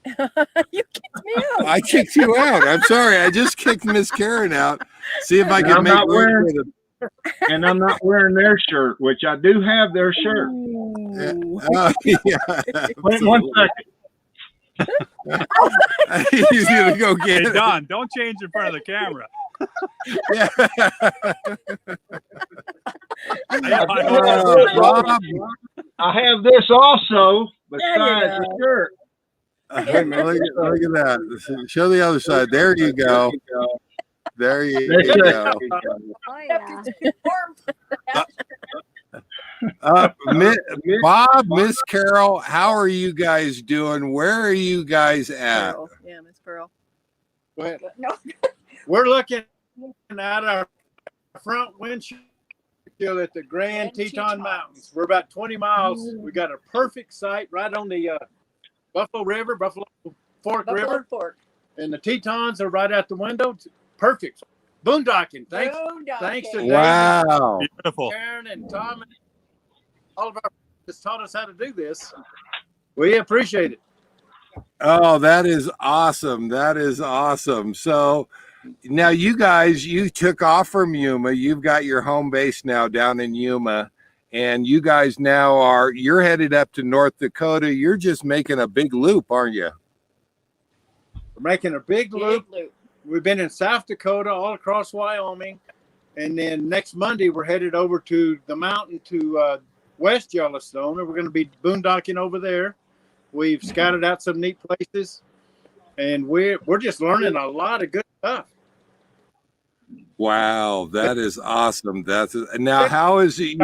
You kicked me out. I kicked you out. I'm sorry. I just kicked Miss Karen out. See if I can make room for them. And I'm not wearing their shirt, which I do have their shirt. Wait 1 second. He's gonna go get Hey it. Don, don't change in front of the camera. Yeah. Bob. I have this also besides the shirt. Look at that. Show the other side. There you go. There you go. Oh, yeah. Bob, Miss Carol, how are you guys doing? Where are you guys at? Pearl. Yeah, Miss Pearl. Go ahead. No. We're looking at our front windshield at the Grand Teton Mountains. We're about 20 miles. We got a perfect site right on the Buffalo Fork River. And the Tetons are right out the window. It's perfect. Boondocking. Thanks to Wow. Beautiful. Karen and Tom and all of our friends taught us how to do this. We appreciate it. Oh, that is awesome. That is awesome. So now you took off from Yuma. You've got your home base now down in Yuma, and you guys now you're headed up to North Dakota. You're just making a big loop, aren't you? We're making a big loop. We've been in South Dakota, all across Wyoming. And then next Monday, we're headed over to the mountain to West Yellowstone. And we're going to be boondocking over there. We've scouted out some neat places. And we're just learning a lot of good stuff. Wow, that is awesome. Now, how is it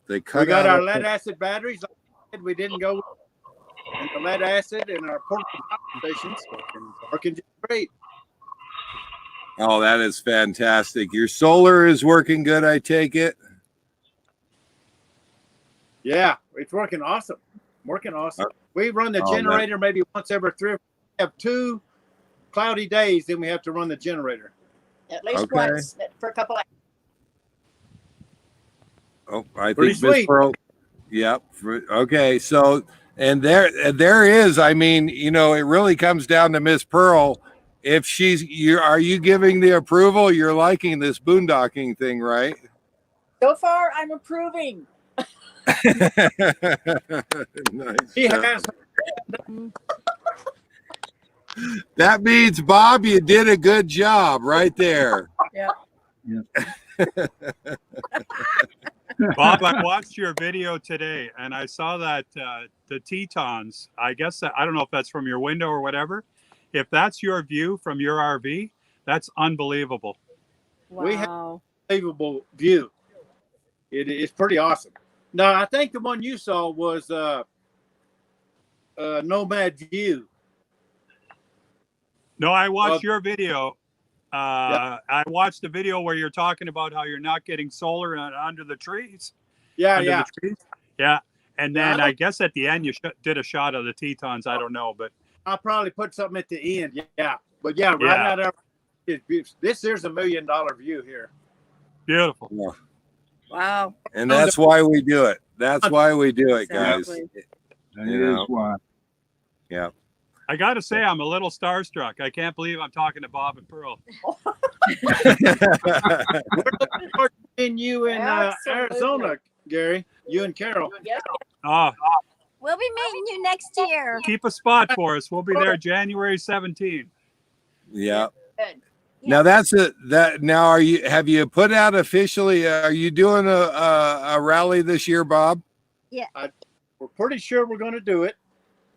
they cut We got out our lead acid batteries. Like I said, we didn't go with and the lead acid and our portable stations working just great. Oh, that is fantastic. Your solar is working good, I take it. Yeah, it's working awesome. We run the generator maybe once every 3 or 4. We have 2 cloudy days, then we have to run the generator. At least once for a couple of Oh, I Pretty think Miss sweet. Pearl. Yep. Okay. So, and there is. I mean, you know, it really comes down to Miss Pearl. If are you giving the approval? You're liking this boondocking thing, right? So far, I'm approving. Nice. He has. That means, Bob, you did a good job right there. Yeah. Bob, I watched your video today, and I saw that the Tetons. I guess I don't know if that's from your window or whatever. If that's your view from your RV, that's unbelievable. Wow. We have an unbelievable view. It's pretty awesome. No, I think the one you saw was Nomad View. No, I watched your video. I watched the video where you're talking about how you're not getting solar under the trees. Yeah, under yeah. the trees. Yeah. And then Yeah, I guess at the end you did a shot of the Tetons. I don't know, but I'll probably put something at the end. Yeah. But yeah, right Yeah. out there. This here's $1 million view here. beautiful. Yeah. Wow. And that's why we do it. That's why we do it, guys. Exactly. That You is know. why. Yeah. I got to say, I'm a little starstruck. I can't believe I'm talking to Bob and Pearl. We're looking forward to seeing you in Absolutely. Arizona, Gary. You and Carol. Yes. Oh, We'll be meeting you next year. keep a spot for us. We'll be there January 17th. Yeah. Good. Now now have you put out officially, are you doing a rally this year, Bob? We're pretty sure we're going to do it.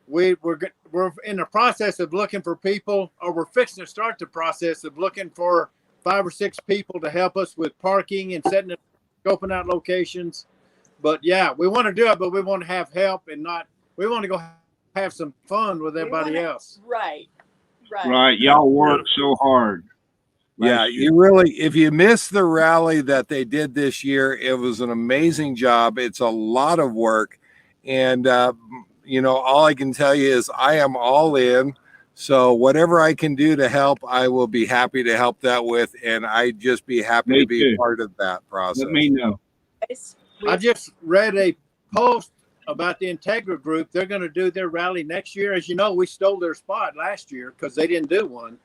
We're in the process of looking for people, or we're fixing to start the process of looking for 5 or 6 people to help us with parking and scoping out locations. But yeah, we want to do it, but we want to have help and we want to go have some fun with everybody else. Right. Right. Y'all work so hard. Yeah, you really, if you missed the rally that they did this year, it was an amazing job. It's a lot of work. And, you know, all I can tell you is I am all in. So whatever I can do to help, I will be happy to help that with. And I'd just be happy Me to be too. part of that process. Let me know. I just read a post about the Integra group. They're going to do their rally next year. As you know, we stole their spot last year because they didn't do one.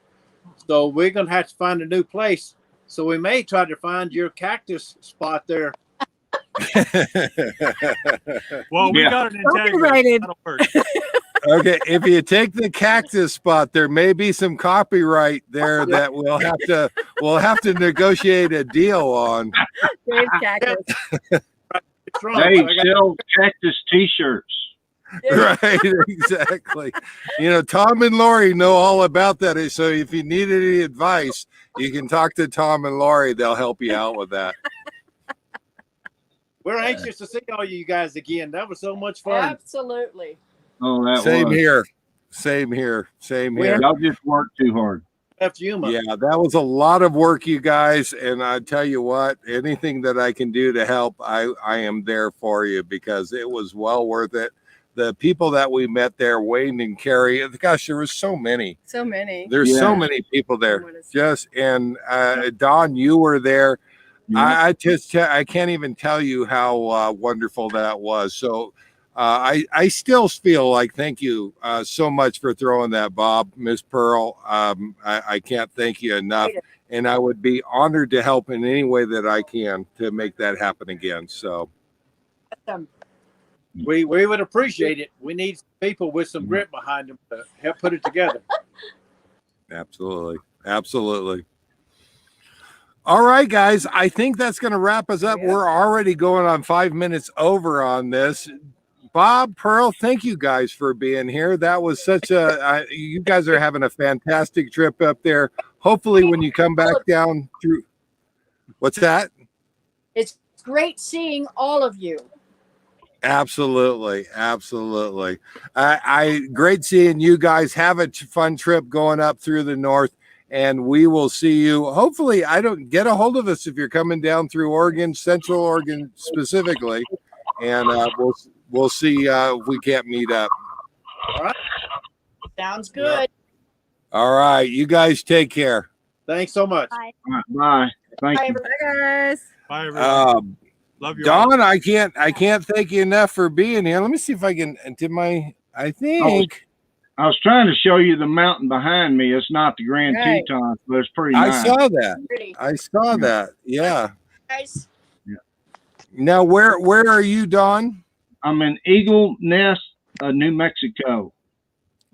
So we're going to have to find a new place. So we may try to find your cactus spot there. Well, we Yeah. got an Copyrighted. integrity. That'll work. Okay, if you take the cactus spot, there may be some copyright there that we'll have to negotiate a deal on. Dave's cactus. It's wrong. Hey, I got- sell cactus t-shirts. Right, exactly. You know, Tom and Lori know all about that. So if you need any advice, you can talk to Tom and Lori. They'll help you out with that. We're anxious to see all you guys again. That was so much fun. Absolutely. Oh, that Same was. here. Same here. Same We here. Y'all just work too hard. Left Yuma. Yeah, that was a lot of work, you guys. And I tell you what, anything that I can do to help, I am there for you because it was well worth it. The people that we met there, Wayne and Carrie, gosh, there was so many. So many. There's so Yeah. many people there. What is- And Don, you were there. Yeah. I can't even tell you how wonderful that was. So I still feel like thank you so much for throwing that, Bob, Miss Pearl. I can't thank you enough, and I would be honored to help in any way that I can to make that happen again. So Awesome. We would appreciate it. We need people with some grit behind them to help put it together. absolutely. All right, guys. I think that's going to wrap us up. Yeah. We're already going on 5 minutes over on this. Bob, Pearl, thank you guys for being here. That was such you guys are having a fantastic trip up there. Hopefully when you come back down through, what's that? It's great seeing all of you. Absolutely. I great seeing you guys. Have a fun trip going up through the north, and we will see you. Hopefully, I don't get a hold of us if you're coming down through Oregon, Central Oregon specifically, and we'll see if we can't meet up. Sounds good. All right, you guys take care. Thanks so much. Bye. All right, bye. Thank Bye, you. everybody. Bye, guys. Bye, everyone. Love you all. Don, I can't thank you enough for being here. Let me see if I can. I think I was trying to show you the mountain behind me. It's not the Grand Right. Tetons, but it's pretty I nice. saw that. Pretty. I saw that. Yeah. Guys. Now, where are you, Don? I'm in Eagle Nest, New Mexico.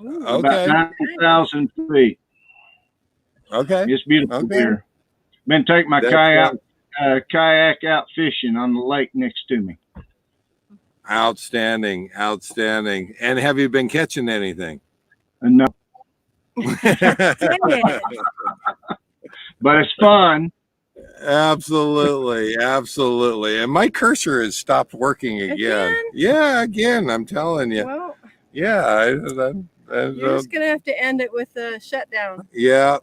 Ooh, Okay. About 9,000 feet. Okay. It's beautiful Okay. here. Been taking my That's, kayak out fishing on the lake next to me. Outstanding. And have you been catching anything? And no, dang it. but it's fun. Absolutely. And my cursor has stopped working again. Again? Yeah, again. I'm telling you. Well, Yeah. you're just gonna have to end it with a shutdown. Yeah.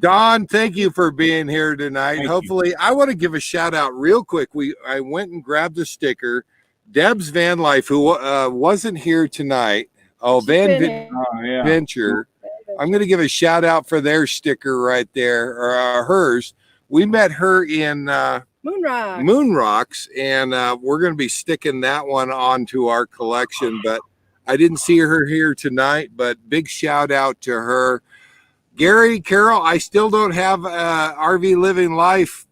Don, thank you for being here tonight. Thank Hopefully, I want to give a shout out real quick. I went and grabbed a sticker. Deb's Van Life, who wasn't here tonight. Oh, She's been here. Oh, yeah. Venture. I'm going to give a shout out for their sticker right there, or hers. We met her in Moon Rocks. and we're going to be sticking that one onto our collection. But I didn't see her here tonight. But big shout out to her. Gary, Carol, I still don't have RV Living Life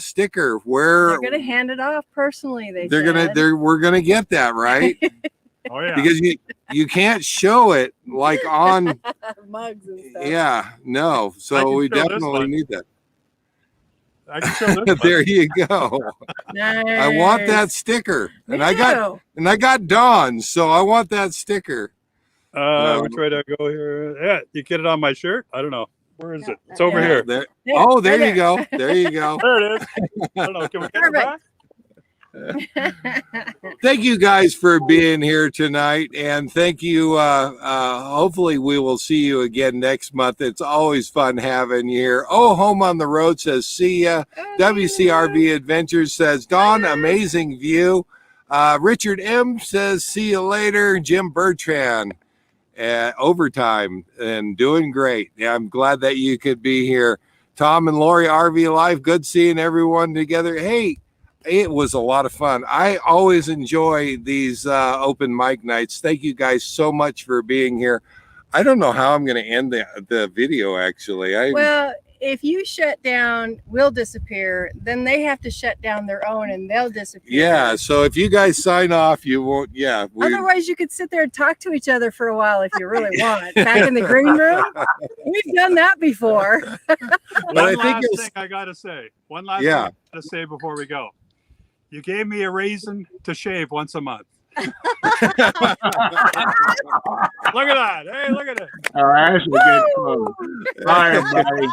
sticker. They're gonna hand it off personally. We're gonna get that, right? Oh yeah. Because you can't show it like on. mugs and stuff. Yeah, no. I So can we show this definitely one. need that. I can show this. There you go. Nice. I want that sticker, Me and I got Dawn's, so I want that sticker. Which way do I go here? Yeah, you get it on my shirt? I don't know. Where is it? It's over Yeah. here. There. There, Oh, there right you go. There you go. There it is. I don't know. Can we get it back? Thank you guys for being here tonight, and thank you. Hopefully, we will see you again next month. It's always fun having you here. Oh, Home on the Road says, see ya. WCRV Adventures says, Dawn, amazing view. Richard M says, see you later. Jim Bertrand, overtime and doing great. Yeah, I'm glad that you could be here. Tom and Lori, RV Life, good seeing everyone together. Hey, it was a lot of fun. I always enjoy these open mic nights. Thank you guys so much for being here. I don't know how I'm going to end the video, actually. Well, if you shut down, we'll disappear. Then they have to shut down their own, and they'll disappear. Yeah. So if you guys sign off, you won't. Yeah. Otherwise, you could sit there and talk to each other for a while if you really want. Back in the green room, we've done that before. But One I think last it's- thing I gotta say. One last thing I gotta say before we go. You gave me a reason to shave once a month. Look at that. Hey, look at it. Oh, that's a good quote. Bye, everybody.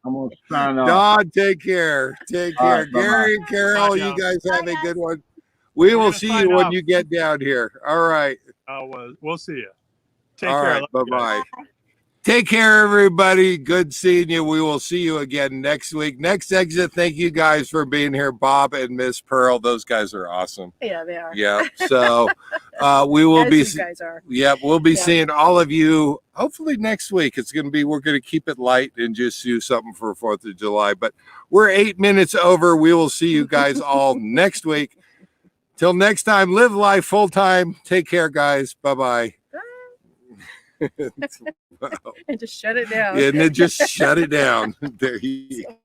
I'm going to sign off. Don, take care. Take All care. right, bye-bye. Gary and Carol, Bye, you y'all. guys have Bye, a guys. good one. We will gonna see sign you when off. you get down here. All right. We'll see you. Take All care. right. Love you guys. Bye-bye. Take care, everybody. Good seeing you. We will see you again next week. Next exit. Thank you guys for being here, Bob and Miss Pearl. Those guys are awesome. Yeah, they are. Yeah. So we will As be. you guys are. Yeah, we'll be Yeah. seeing all of you hopefully next week. We're going to keep it light and just do something for 4th of July. But we're 8 minutes over. We will see you guys all next week. Till next time, live life full time. Take care, guys. Bye-bye. And just shut it down. Yeah, and then just shut it down. There you go.